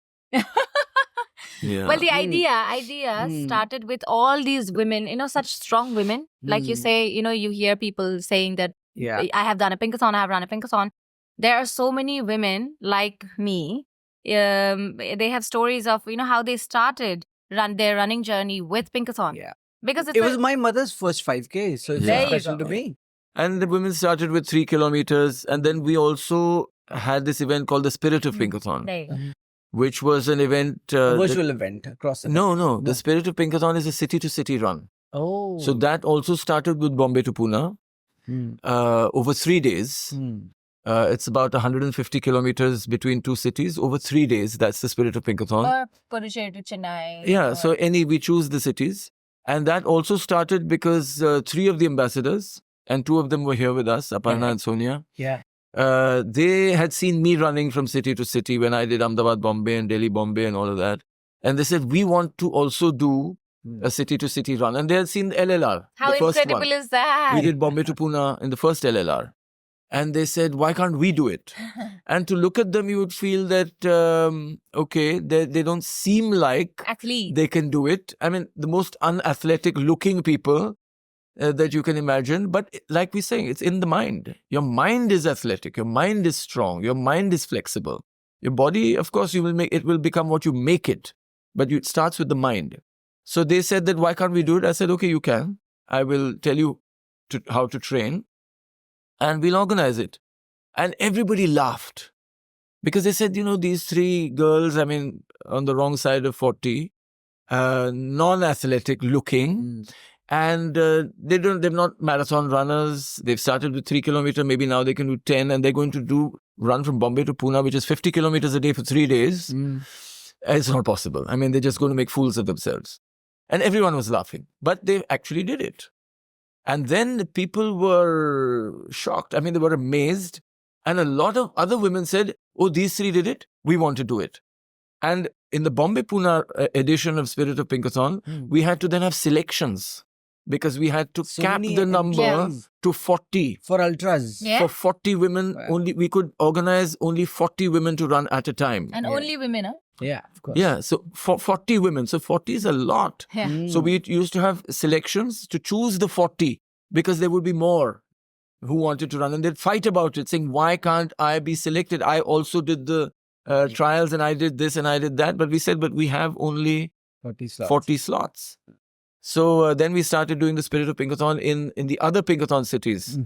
Yeah. Well, the idea started with all these women, such strong women. Like you say, you hear people saying that Yeah. I have done a Pinkathon, I have run a Pinkathon. There are so many women like me. They have stories of, how they started their running journey with Pinkathon. Yeah. Because It was my mother's first 5K, so it's There you special go. to me. And the women started with 3 kilometers. And then we also had this event called the Spirit of Pinkathon, There you go. which was an event. A virtual event across the No. The Spirit of Pinkathon is a city-to-city run. Oh. So that also started with Bombay to Pune over 3 days. It's about 150 kilometers between 2 cities over 3 days. That's the Spirit of Pinkathon. Or Puducherry to Chennai. Yeah, so we choose the cities. And that also started because 3 of the ambassadors, and 2 of them were here with us, Aparna and Sonia. Yeah. They had seen me running from city to city when I did Ahmedabad, Bombay and Delhi, Bombay and all of that. And they said, we want to also do a city to city run. And they had seen LLR, How the first incredible one. is that? We did Bombay to Pune in the first LLR. And they said, why can't we do it? And to look at them, you would feel that, okay, they don't seem like Athlete. they can do it. I mean, the most unathletic looking people that you can imagine. But like we're saying, it's in the mind. Your mind is athletic. Your mind is strong. Your mind is flexible. Your body, of course, it will become what you make it. But it starts with the mind. So they said that, why can't we do it? I said, okay, you can. I will tell you how to train. And we'll organize it. And everybody laughed. Because they said, these 3 girls, I mean, on the wrong side of 40, non-athletic looking, And they're not marathon runners. They've started with 3 kilometers. Maybe now they can do 10, and they're going to run from Bombay to Pune, which is 50 kilometers a day for 3 days. It's not possible. I mean, they're just going to make fools of themselves. And everyone was laughing, but they actually did it. And then the people were shocked. I mean, they were amazed. And a lot of other women said, oh, these 3 did it. We want to do it. And in the Bombay Pune edition of Spirit of Pinkathon, we had to then have selections because we had to cap the number to 40. For ultras. Yeah. For 40 women, only we could organize only 40 women to run at a time. And only women, huh? Yeah, of course. Yeah, so for 40 women. So 40 is a lot. Yeah. So we used to have selections to choose the 40 because there would be more who wanted to run. And they'd fight about it, saying, why can't I be selected? I also did the trials and I did this and I did that. But we said, but we have only 40 slots. So then we started doing the Spirit of Pinkathon in the other Pinkathon cities.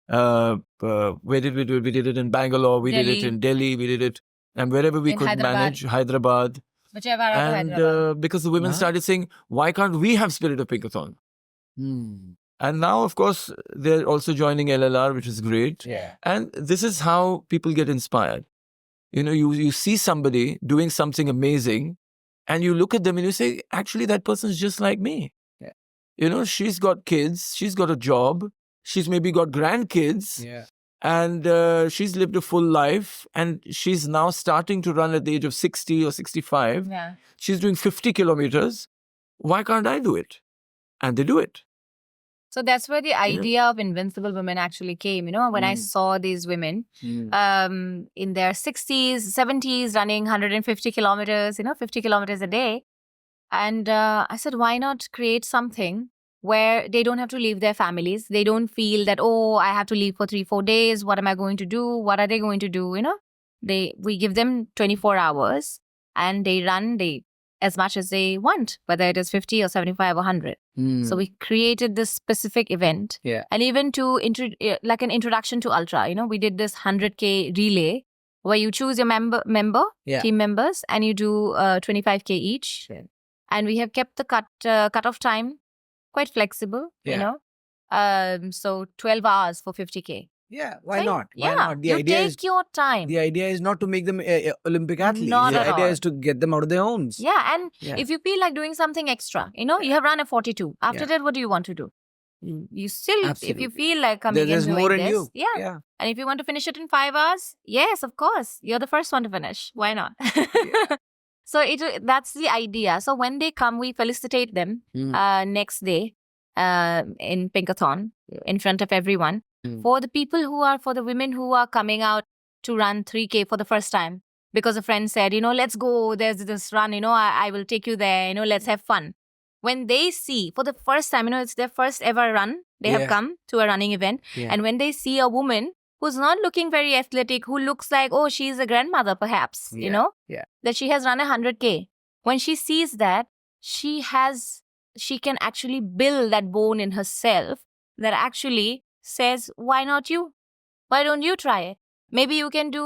Where did we do it? We did it in Bangalore. We did it in Delhi. We did it and wherever we In could Hyderabad. manage. Hyderabad. Whichever out of And Hyderabad. because the women started saying, why can't we have Spirit of Pinkathon? And now, of course, they're also joining LLR, which is great. Yeah. And this is how people get inspired. You know, you see somebody doing something amazing and you look at them and you say, actually, that person's just like me. Yeah. You know, she's got kids, she's got a job, she's maybe got grandkids. Yeah. And she's lived a full life and she's now starting to run at the age of 60 or 65. Yeah. She's doing 50 kilometers. Why can't I do it? And they do it. So that's where the idea of invincible women actually came. You know, when I saw these women in their 60s, 70s running 150 kilometers, 50 kilometers a day. And I said, why not create something where they don't have to leave their families? They don't feel that, oh, I have to leave for 3-4 days. What am I going to do? What are they going to do? We give them 24 hours and they run as much as they want, whether it is 50 or 75 or 100. So we created this specific event. Yeah. And even to like an introduction to Ultra, we did this 100K relay where you choose your team members, and you do 25K each. Yeah. And we have kept the cut-off time quite flexible, so 12 hours for 50K. Yeah, why Right? not? Why Yeah, not? you take your time. The idea is not to make them Olympic athletes. Not the at idea all. is to get them out of their homes. Yeah, and Yeah. if you feel like doing something extra, you have run a 42. After that, what do you want to do? You still, if Absolutely. you feel like coming There's and doing more in this, you. yeah. And if you want to finish it in 5 hours, yes, of course, you're the first one to finish. Why not? So that's the idea. So when they come, we felicitate them next day in Pinkathon in front of everyone. For the women who are coming out to run 3K for the first time, because a friend said, let's go, there's this run, I will take you there, let's have fun. When they see for the first time, it's their first ever run, they have come to a running event. Yeah. And when they see a woman who's not looking very athletic, who looks like, oh, she's a grandmother perhaps, Yeah. that she has run 100K. When she sees that, she can actually build that bone in herself that actually says, why not you? Why don't you try it? Maybe you can do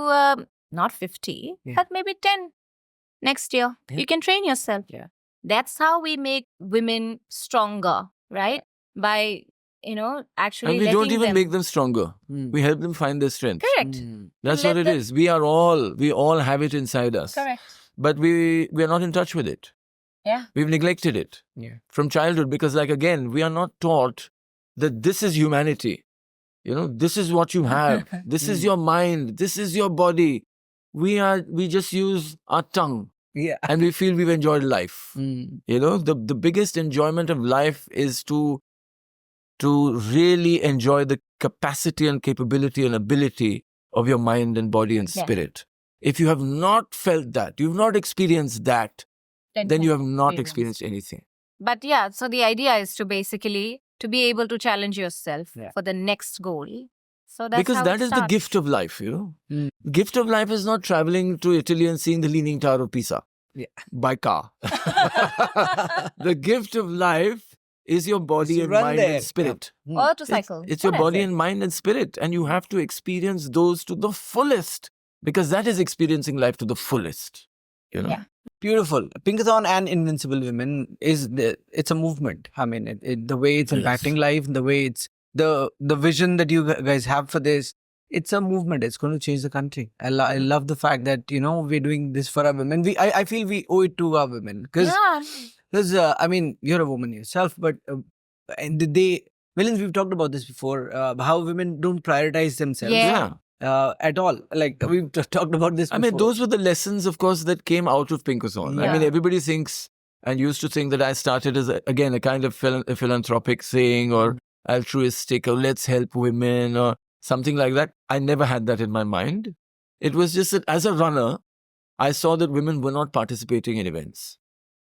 not 50, but maybe 10 next year. Yeah. You can train yourself. Yeah. That's how we make women stronger, right? By, actually And we letting don't even them. make them stronger. We help them find their strength. Correct. That's Let what it them- is. We all have it inside us. Correct. But we are not in touch with it. Yeah. We've neglected it from childhood because, again, we are not taught that this is humanity. This is what you have. This is your mind. This is your body. We just use our tongue Yeah. and we feel we've enjoyed life. The biggest enjoyment of life is to really enjoy the capacity and capability and ability of your mind and body and Yeah. spirit. If you have not felt that, you've not experienced that, then you have not experienced anything. But yeah, so the idea is to basically to be able to challenge yourself Yeah. for the next goal. So that's Because how that it is the starts. gift of life, The gift of life is not traveling to Italy and seeing the Leaning Tower of Pisa by car. The gift of life is your body to and run mind there. and spirit. Or to cycle. It's your body and mind and spirit. And you have to experience those to the fullest because that is experiencing life to the fullest. Yeah. Beautiful. Pinkathon and Invincible Women it's a movement. I mean, the way it's impacting life, the way it's the vision that you guys have for this. It's a movement. It's going to change the country. I love the fact that we're doing this for our women. I feel we owe it to our women because I mean you're a woman yourself, but and Milind, we've talked about this before. How women don't prioritize themselves. Yeah. At all. Like we've talked about this before. I mean, those were the lessons, of course, that came out of Pinkathon. I mean, everybody thinks and used to think that I started as, a kind of philanthropic thing or altruistic or let's help women or something like that. I never had that in my mind. It was just that as a runner, I saw that women were not participating in events.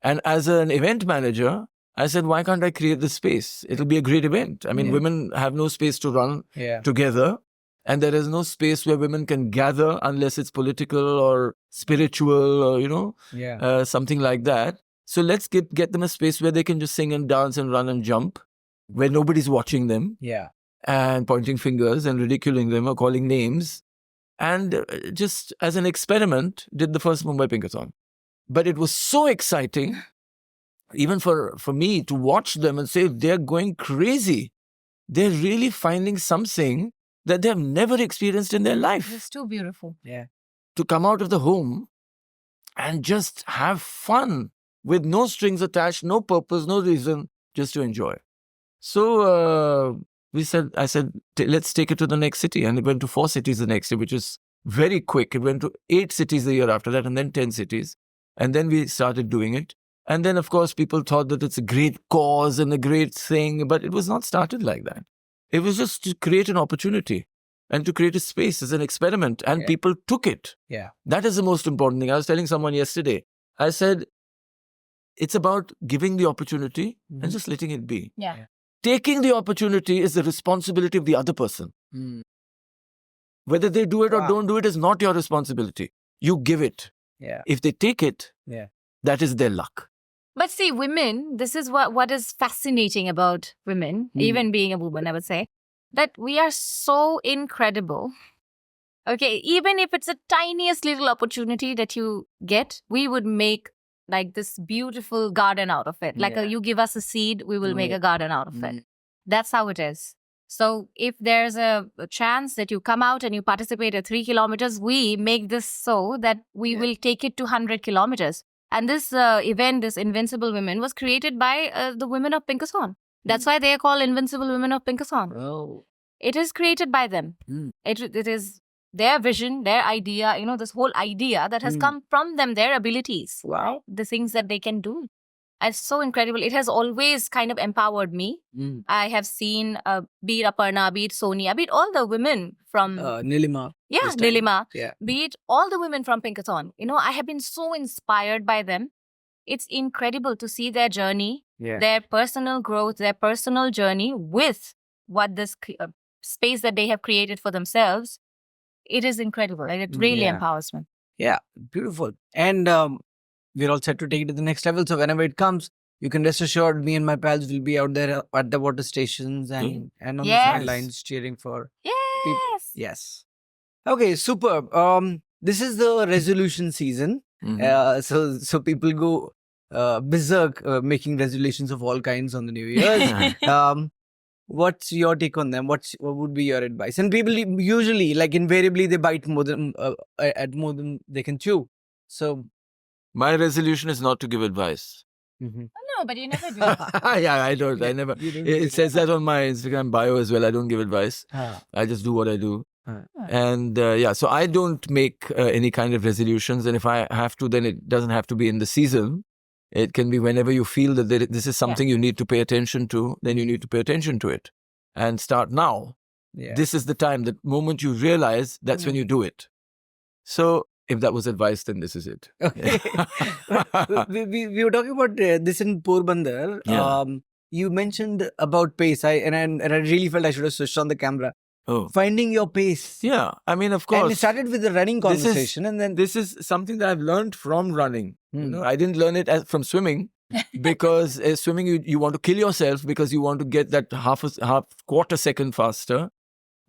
And as an event manager, I said, why can't I create this space? It'll be a great event. I mean, women have no space to run together. And there is no space where women can gather unless it's political or spiritual or, something like that. So let's get them a space where they can just sing and dance and run and jump, where nobody's watching them and pointing fingers and ridiculing them or calling names. And just as an experiment, did the first Mumbai Pinkathon. But it was so exciting, even for me, to watch them and say, they're going crazy. They're really finding something that they have never experienced in their life. It's too beautiful. Yeah. To come out of the home and just have fun with no strings attached, no purpose, no reason, just to enjoy. So I said, let's take it to the next city. And it went to 4 cities the next year, which is very quick. It went to 8 cities the year after that and then 10 cities. And then we started doing it. And then, of course, people thought that it's a great cause and a great thing, but it was not started like that. It was just to create an opportunity and to create a space as an experiment. And people took it. Yeah. That is the most important thing. I was telling someone yesterday, I said, it's about giving the opportunity and just letting it be. Yeah. Taking the opportunity is the responsibility of the other person. Whether they do it or don't do it is not your responsibility. You give it. Yeah. If they take it, that is their luck. But see, women, this is what is fascinating about women, even being a woman, I would say, that we are so incredible. Okay, even if it's a tiniest little opportunity that you get, we would make like this beautiful garden out of it. Like you give us a seed, we will make a garden out of it. That's how it is. So if there's a chance that you come out and you participate at 3 kilometers, we make this so that we will take it to 100 kilometers. And this event, this Invincible Women, was created by the women of Pinkathon. That's why they are called Invincible Women of Pinkathon. Oh. It is created by them. It is their vision, their idea, this whole idea that has come from them, their abilities. Wow. The things that they can do. It's so incredible. It has always kind of empowered me. I have seen, be it Aparna, be it Sonia, be it all the women from... Nilima. Yeah, Nilima. Yeah. Be it all the women from Pinkathon. I have been so inspired by them. It's incredible to see their journey, their personal growth, their personal journey with what this space that they have created for themselves. It is incredible. It really empowers me. Yeah, beautiful. And we're all set to take it to the next level. So whenever it comes, you can rest assured me and my pals will be out there at the water stations and on the sidelines cheering for people. Yes. Okay, superb. This is the resolution season. So people go berserk making resolutions of all kinds on the New Year's. What's your take on them? What would be your advice? And people usually, like invariably, they bite more than they can chew. So my resolution is not to give advice. No, but you never do. I don't. I never. It says that on my Instagram bio as well. I don't give advice. I just do what I do. And so I don't make any kind of resolutions. And if I have to, then it doesn't have to be in the season. It can be whenever you feel that this is something you need to pay attention to, then you need to pay attention to it. And start now. This is the time, the moment you realize, that's when you do it. So if that was advice, then this is it. Okay. we were talking about this in Porbandar. You mentioned about pace. I really felt I should have switched on the camera. Oh. Finding your pace. Yeah, I mean, of course. And it started with the running conversation. And then this is something that I've learned from running. I didn't learn it from swimming because swimming, you want to kill yourself because you want to get that half quarter second faster.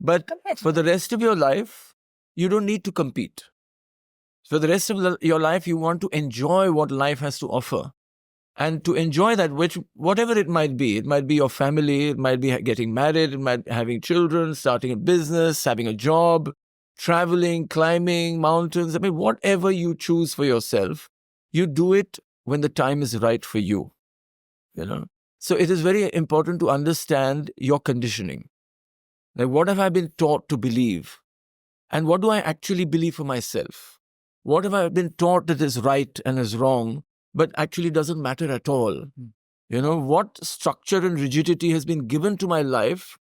But for the rest of your life, you don't need to compete. For the rest of your life, you want to enjoy what life has to offer. And to enjoy that, whatever it might be your family, it might be getting married, it might be having children, starting a business, having a job, traveling, climbing mountains. I mean, whatever you choose for yourself, you do it when the time is right for you. So it is very important to understand your conditioning. Like, what have I been taught to believe? And what do I actually believe for myself? What have I been taught that is right and is wrong, but actually doesn't matter at all? What structure and rigidity has been given to my life,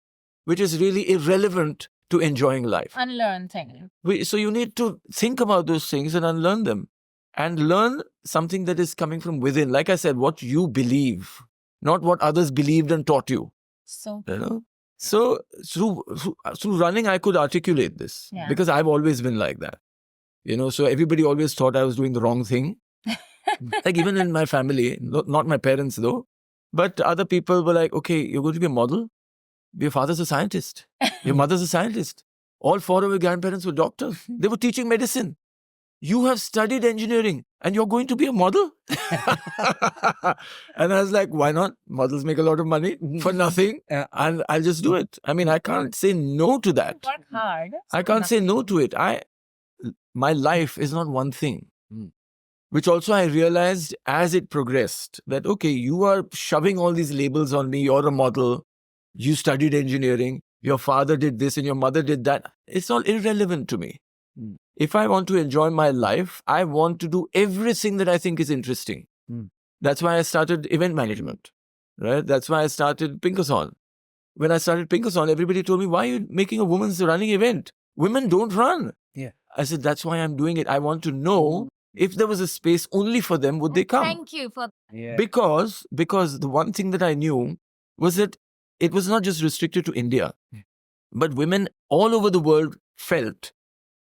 which is really irrelevant to enjoying life? Unlearn thing. So you need to think about those things and unlearn them. And learn something that is coming from within. Like I said, what you believe, not what others believed and taught you. So, So through running, I could articulate this because I've always been like that. So everybody always thought I was doing the wrong thing. Like even in my family, not my parents though, but other people were like, okay, you're going to be a model. Your father's a scientist. Your mother's a scientist. All 4 of your grandparents were doctors. They were teaching medicine. You have studied engineering and you're going to be a model? And I was like, why not? Models make a lot of money for nothing and I'll just do it. I mean, I can't say no to that. Work hard. I can't say no to it. My life is not one thing. Which also I realized as it progressed that, okay, you are shoving all these labels on me. You're a model. You studied engineering. Your father did this and your mother did that. It's all irrelevant to me. If I want to enjoy my life, I want to do everything that I think is interesting. That's why I started event management, right? That's why I started Pinkathon. When I started Pinkathon, everybody told me, why are you making a women's running event? Women don't run. Yeah. I said, that's why I'm doing it. I want to know if there was a space only for them, would they come? Thank you for Because the one thing that I knew was that it was not just restricted to India, but women all over the world felt,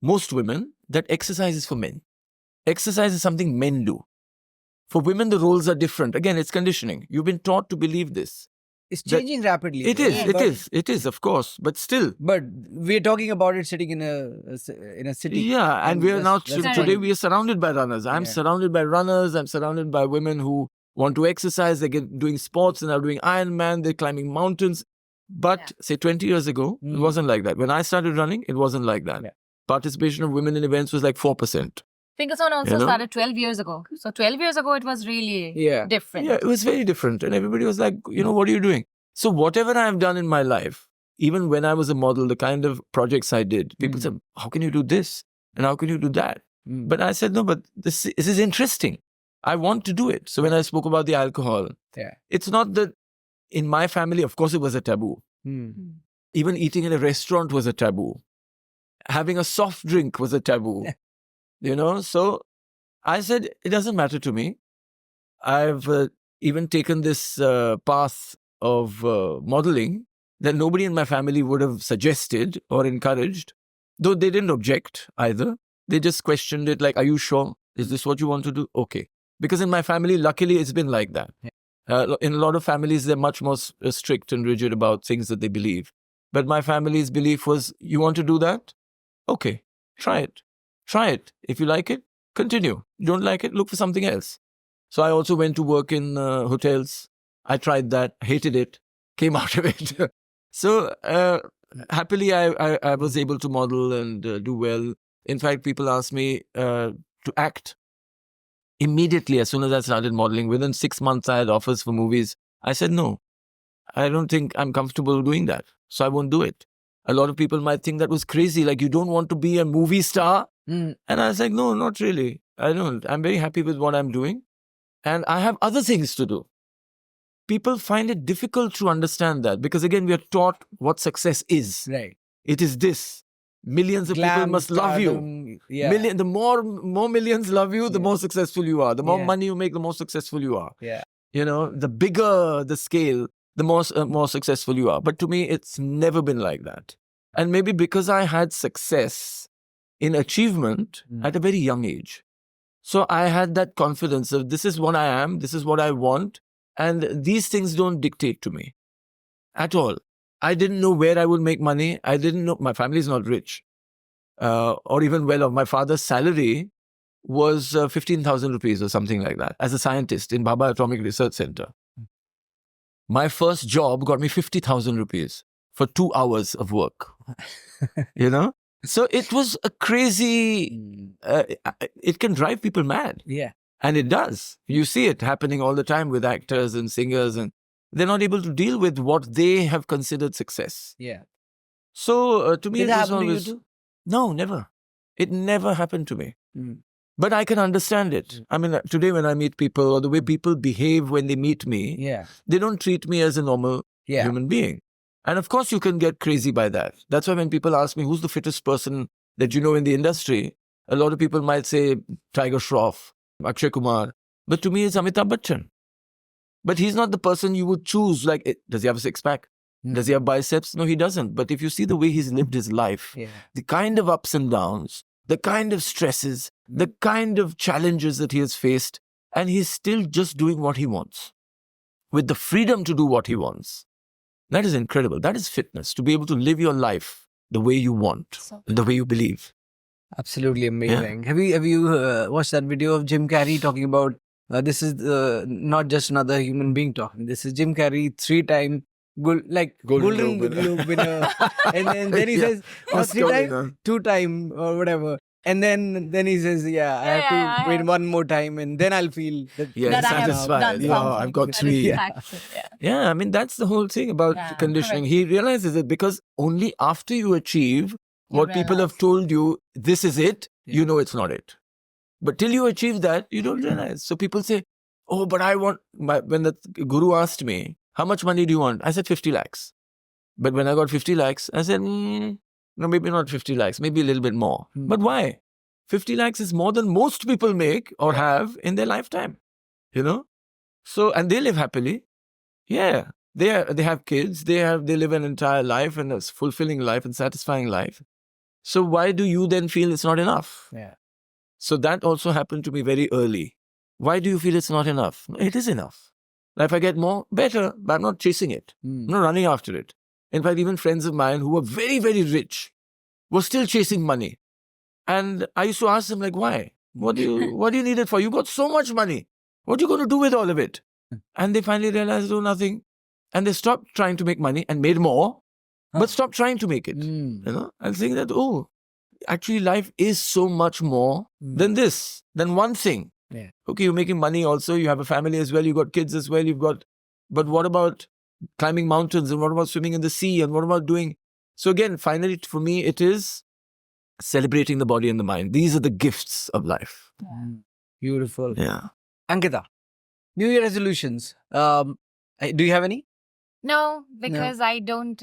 most women, that exercise is for men. Exercise is something men do. For women, the roles are different. Again, it's conditioning. You've been taught to believe this. It's changing rapidly. It is, of course, but still. But we're talking about it sitting in a city. Yeah, and we are now, that's today we are surrounded by runners. I'm surrounded by runners. I'm surrounded by women who want to exercise. They're doing sports and are doing Ironman. They're climbing mountains. But say 20 years ago, it wasn't like that. When I started running, it wasn't like that. Yeah. Participation of women in events was like 4%. Pinkathon also started 12 years ago. So 12 years ago, it was really different. Yeah, it was very different. And everybody was like, what are you doing? So whatever I've done in my life, even when I was a model, the kind of projects I did, people said, how can you do this? And how can you do that? But I said, no, but this is interesting. I want to do it. So when I spoke about the alcohol, it's not that in my family, of course, it was a taboo. Even eating in a restaurant was a taboo. Having a soft drink was a taboo. So I said, it doesn't matter to me. I've even taken this path of modeling that nobody in my family would have suggested or encouraged, though they didn't object either. They just questioned it like, are you sure? Is this what you want to do? Okay. Because in my family, luckily, it's been like that. In a lot of families, they're much more strict and rigid about things that they believe. But my family's belief was, you want to do that? Okay, try it. Try it. If you like it, continue. You don't like it, look for something else. So I also went to work in hotels. I tried that, hated it, came out of it. So happily, I was able to model and do well. In fact, people asked me to act. Immediately, as soon as I started modeling, within 6 months, I had offers for movies. I said, no, I don't think I'm comfortable doing that. So I won't do it. A lot of people might think that was crazy, like you don't want to be a movie star. And I was like, no, not really. I don't. I'm very happy with what I'm doing. And I have other things to do. People find it difficult to understand that because, again, we are taught what success is. Right. It is this. Millions of people must love you. Yeah. The more millions love you, the more successful you are. The more money you make, the more successful you are. Yeah. The bigger the scale, the more successful you are. But to me, it's never been like that. And maybe because I had success in achievement at a very young age. So I had that confidence of this is what I am, this is what I want. And these things don't dictate to me at all. I didn't know where I would make money. I didn't know. My family is not rich or even well off. My father's salary was 15,000 rupees or something like that as a scientist in Bhabha Atomic Research Center. My first job got me 50,000 rupees for 2 hours of work. You know? So it was a crazy, it can drive people mad. Yeah. And it does. You see it happening all the time with actors and singers, and they're not able to deal with what they have considered success. Yeah. So to me, Did it that was happen to you always... too? No, never. It never happened to me. Mm. But I can understand it. I mean, today when I meet people, or the way people behave when they meet me, Yeah. they don't treat me as a normal Yeah. human being. And of course, you can get crazy by that. That's why when people ask me, who's the fittest person that you know in the industry, a lot of people might say Tiger Shroff, Akshay Kumar. But to me, it's Amitabh Bachchan. But he's not the person you would choose. Like, does he have a six-pack? Does he have biceps? No, he doesn't. But if you see the way he's lived his life, the kind of ups and downs, the kind of stresses, the kind of challenges that he has faced, and he's still just doing what he wants, with the freedom to do what he wants. That is incredible. That is fitness, to be able to live your life the way you want, the way you believe. Absolutely amazing. Have you watched that video of Jim Carrey talking about this is not just another human being talking. This is Jim Carrey, 3-time Golden Globe winner. and then he says, no, 3-time, 2-time or whatever. And then he says, I have to wait one more time and then I'll feel that, that I have satisfied. done Yeah, something. I've got 3. Yeah, I mean, that's the whole thing about conditioning. He realizes it because only after you achieve what people have told you, this is it, you know it's not it. But till you achieve that, you don't realize. So people say, oh, but I want... When the guru asked me, how much money do you want? I said 50 lakhs. But when I got 50 lakhs, I said, no, maybe not 50 lakhs, maybe a little bit more. But why? 50 lakhs is more than most people make or have in their lifetime. You know? So, and they live happily. Yeah. They have kids. They live an entire life, and a fulfilling life and satisfying life. So why do you then feel it's not enough? Yeah. So that also happened to me very early. Why do you feel it's not enough? It is enough. If I get more, better, but I'm not chasing it. I'm not running after it. In fact, even friends of mine who were very, very rich were still chasing money. And I used to ask them, like, why? What do you need it for? You got so much money. What are you going to do with all of it? And they finally realized, oh, nothing. And they stopped trying to make money and made more, but stopped trying to make it. You know, and think that, oh, actually life is so much more than this, than one thing. Yeah. Okay, you're making money also, you have a family as well, you've got kids as well, but what about climbing mountains, and what about swimming in the sea, and what about doing... So again, finally for me, it is celebrating the body and the mind. These are the gifts of life. Beautiful. Yeah. Ankita, New Year resolutions. Do you have any? No, because I don't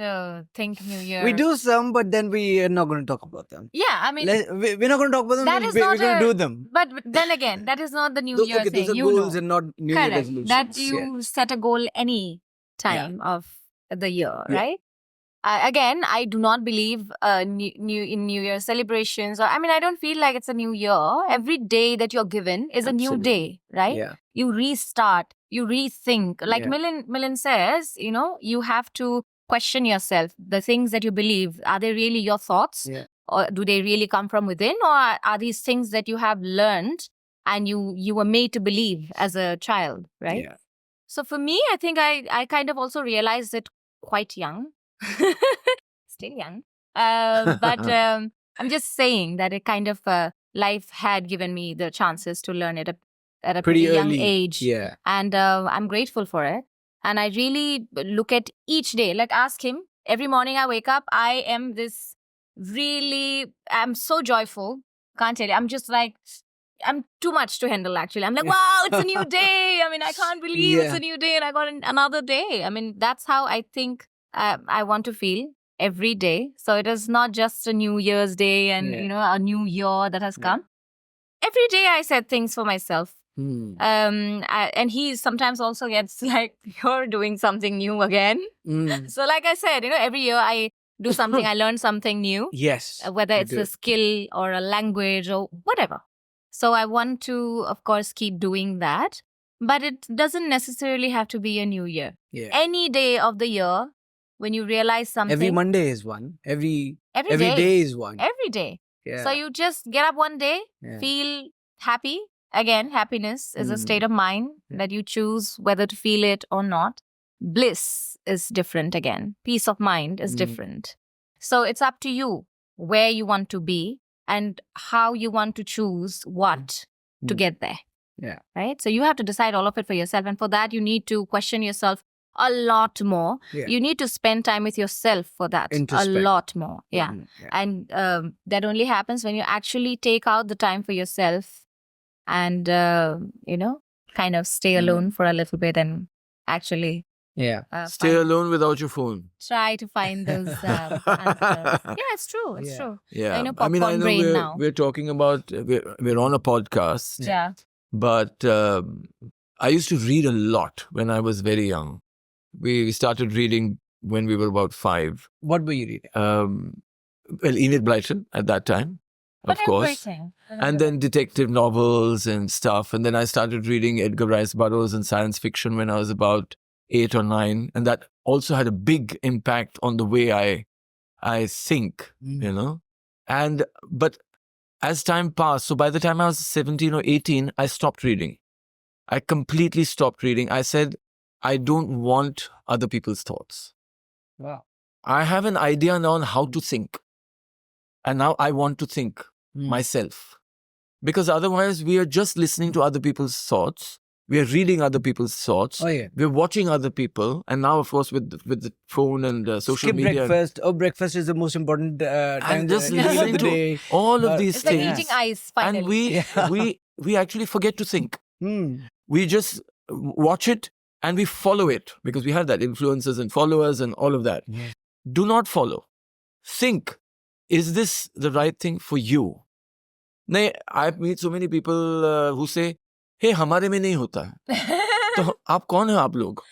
think New Year... We do some, but then we are not going to talk about them. Yeah, I mean... We're not going to talk about them. That is we're not going to do them. But then again, that is not the New Year Okay, thing. those are You goals know. and not New Year Correct. resolutions. That you set a goal any time of the year, right? Again, I do not believe in New Year celebrations. I mean, I don't feel like it's a new year. Every day that you're given is a new day, right? Yeah. You restart, you rethink. Like Milind says, you know, you have to question yourself. The things that you believe, are they really your thoughts? Yeah. Or do they really come from within? Or are these things that you have learned and you were made to believe as a child, right? Yeah. So for me, I think I kind of also realized it quite young. Still young. But I'm just saying that it kind of life had given me the chances to learn it at a pretty young age. Yeah. And I'm grateful for it. And I really look at each day, like ask him, every morning I wake up, I am I'm so joyful. Can't tell you. I'm just like, I'm too much to handle actually. I'm like, wow, it's a new day. I mean, I can't believe it's a new day and I got another day. I mean, that's how I think I want to feel every day. So it is not just a New Year's Day and, you know, a new year that has come. Every day I set things for myself. And he sometimes also gets like, you're doing something new again. So like I said, you know, every year I do something, I learn something new. Yes. Whether it's a skill or a language or whatever. So I want to, of course, keep doing that. But it doesn't necessarily have to be a new year. Yeah. Any day of the year, when you realize something. Every Monday is one. Every day day is one. Every day. Yeah. So you just get up one day, feel happy. Again, happiness is a state of mind that you choose whether to feel it or not. Bliss is different again. Peace of mind is different. So it's up to you where you want to be and how you want to choose what to get there. Yeah. Right? So you have to decide all of it for yourself. And for that, you need to question yourself a lot more. Yeah. You need to spend time with yourself for that. A Introspect. lot more. Yeah. And that only happens when you actually take out the time for yourself and, kind of stay alone for a little bit and actually Stay alone without your phone. try to find those answers. Yeah, it's true. It's true. Yeah. I know I mean, I popcorn know brain now. we're talking about, we're on a podcast. Yeah. But I used to read a lot when I was very young. We started reading when we were about 5. What were you reading? Well, Enid Blyton at that time, of course. And then detective novels and stuff. And then I started reading Edgar Rice Burroughs and science fiction when I was about 8 or 9. And that also had a big impact on the way I think, But as time passed, so by the time I was 17 or 18, I stopped reading. I completely stopped reading. I said, I don't want other people's thoughts. Wow. I have an idea now on how to think. And now I want to think myself. Because otherwise we are just listening to other people's thoughts. We are reading other people's thoughts. Oh, yeah. We're watching other people. And now, of course, with the phone and social Skip media. breakfast. Breakfast is the most important time And just of the listening to day. all of these It's like things. eating ice, finally. And we actually forget to think. Hmm. We just watch it and we follow it because we have that influencers and followers and all of that. Yeah. Do not follow. Think, is this the right thing for you? I meet so many people who say, hey, हमारे में नहीं होता है. तो आप कौन है आप लोग?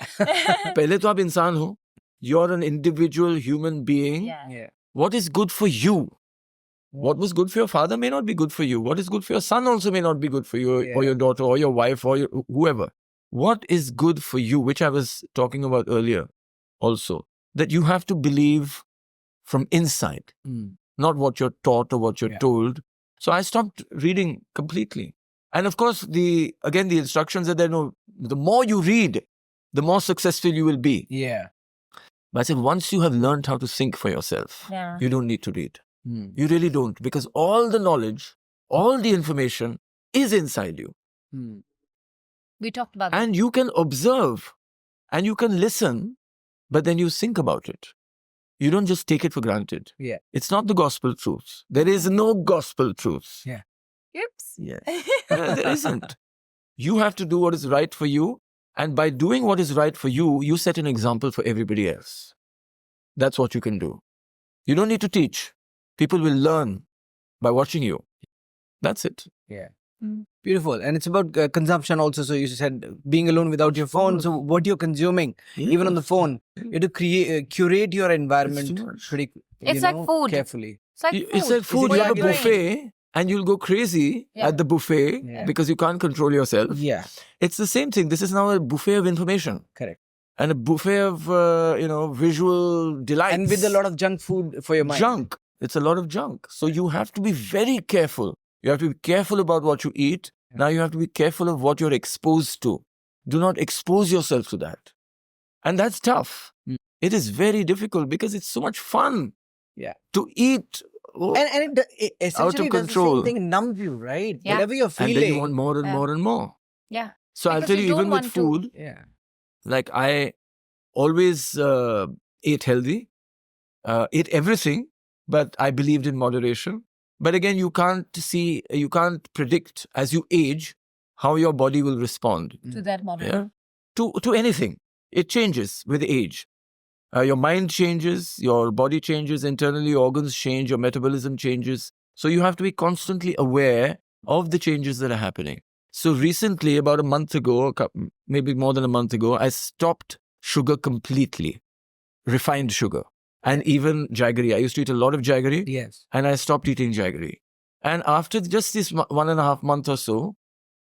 पहले तो आप इंसान हो. You're an individual human being. Yeah. What is good for you? What was good for your father may not be good for you. What is good for your son also may not be good for you or your daughter or your wife or whoever. What is good for you, which I was talking about earlier also, that you have to believe from inside, not what you're taught or what you're told. So I stopped reading completely. And of course, the instructions are there. No, the more you read, the more successful you will be. Yeah. But I said, once you have learned how to think for yourself, you don't need to read. You really don't, because all the knowledge, all the information is inside you. We talked about that. And you can observe and you can listen, but then you think about it. You don't just take it for granted. Yeah. It's not the gospel truth. There is no gospel truth. Yeah. Oops. Yes. There isn't. You have to do what is right for you. And by doing what is right for you, you set an example for everybody else. That's what you can do. You don't need to teach. People will learn by watching you. That's it. Yeah. Beautiful. And it's about consumption also. So you said being alone without your phone. So what you're consuming, even on the phone, you have to curate your environment pretty It's like food. carefully. It's like food. You have a Exactly. buffet and you'll go crazy at the buffet because you can't control yourself. Yeah. It's the same thing. This is now a buffet of information. Correct. And a buffet of, visual delights. And with a lot of junk food for your mind. Junk. It's a lot of junk. So you have to be very careful. You have to be careful about what you eat. Now you have to be careful of what you're exposed to. Do not expose yourself to that. And that's tough. It is very difficult because it's so much fun to eat. And it essentially does the control. same thing, numbs you, right? Yeah. Whatever you're feeling. And then you want more and more and more. Yeah. So I'll Because tell you you, don't even with want to- food, like I always ate healthy, ate everything, but I believed in moderation. But again, you can't predict as you age how your body will respond. To that moment. Yeah. To anything. It changes with age. Your mind changes, your body changes, internally organs change, your metabolism changes. So you have to be constantly aware of the changes that are happening. So recently, about a month ago, maybe more than a month ago, I stopped sugar completely. Refined sugar. And even jaggery. I used to eat a lot of jaggery. Yes. And I stopped eating jaggery. And after just this 1.5 months or so,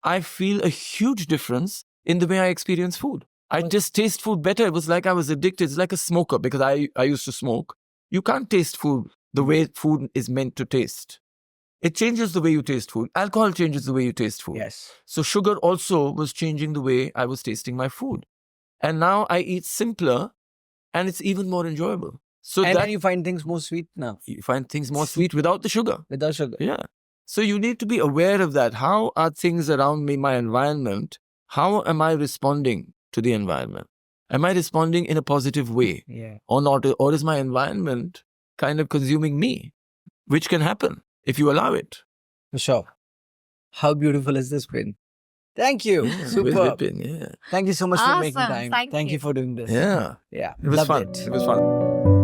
I feel a huge difference in the way I experience food. I just taste food better. It was like I was addicted. It's like a smoker because I used to smoke. You can't taste food the way food is meant to taste. It changes the way you taste food. Alcohol changes the way you taste food. Yes. So sugar also was changing the way I was tasting my food. And now I eat simpler and it's even more enjoyable. So And that then you find things more sweet now you find things more sweet without the sugar. without sugar. Yeah. So you need to be aware of that. How are things around me, my environment? How am I responding to the environment? Am I responding in a positive way Yeah. or not? Or is my environment kind of consuming me? Which can happen if you allow it. For sure. How beautiful is this been? Thank you. With Super. Vipin, yeah. Thank you so much for making Awesome. time. Thank you you. for doing this. Yeah. Yeah. It was Loved fun. it. It was fun.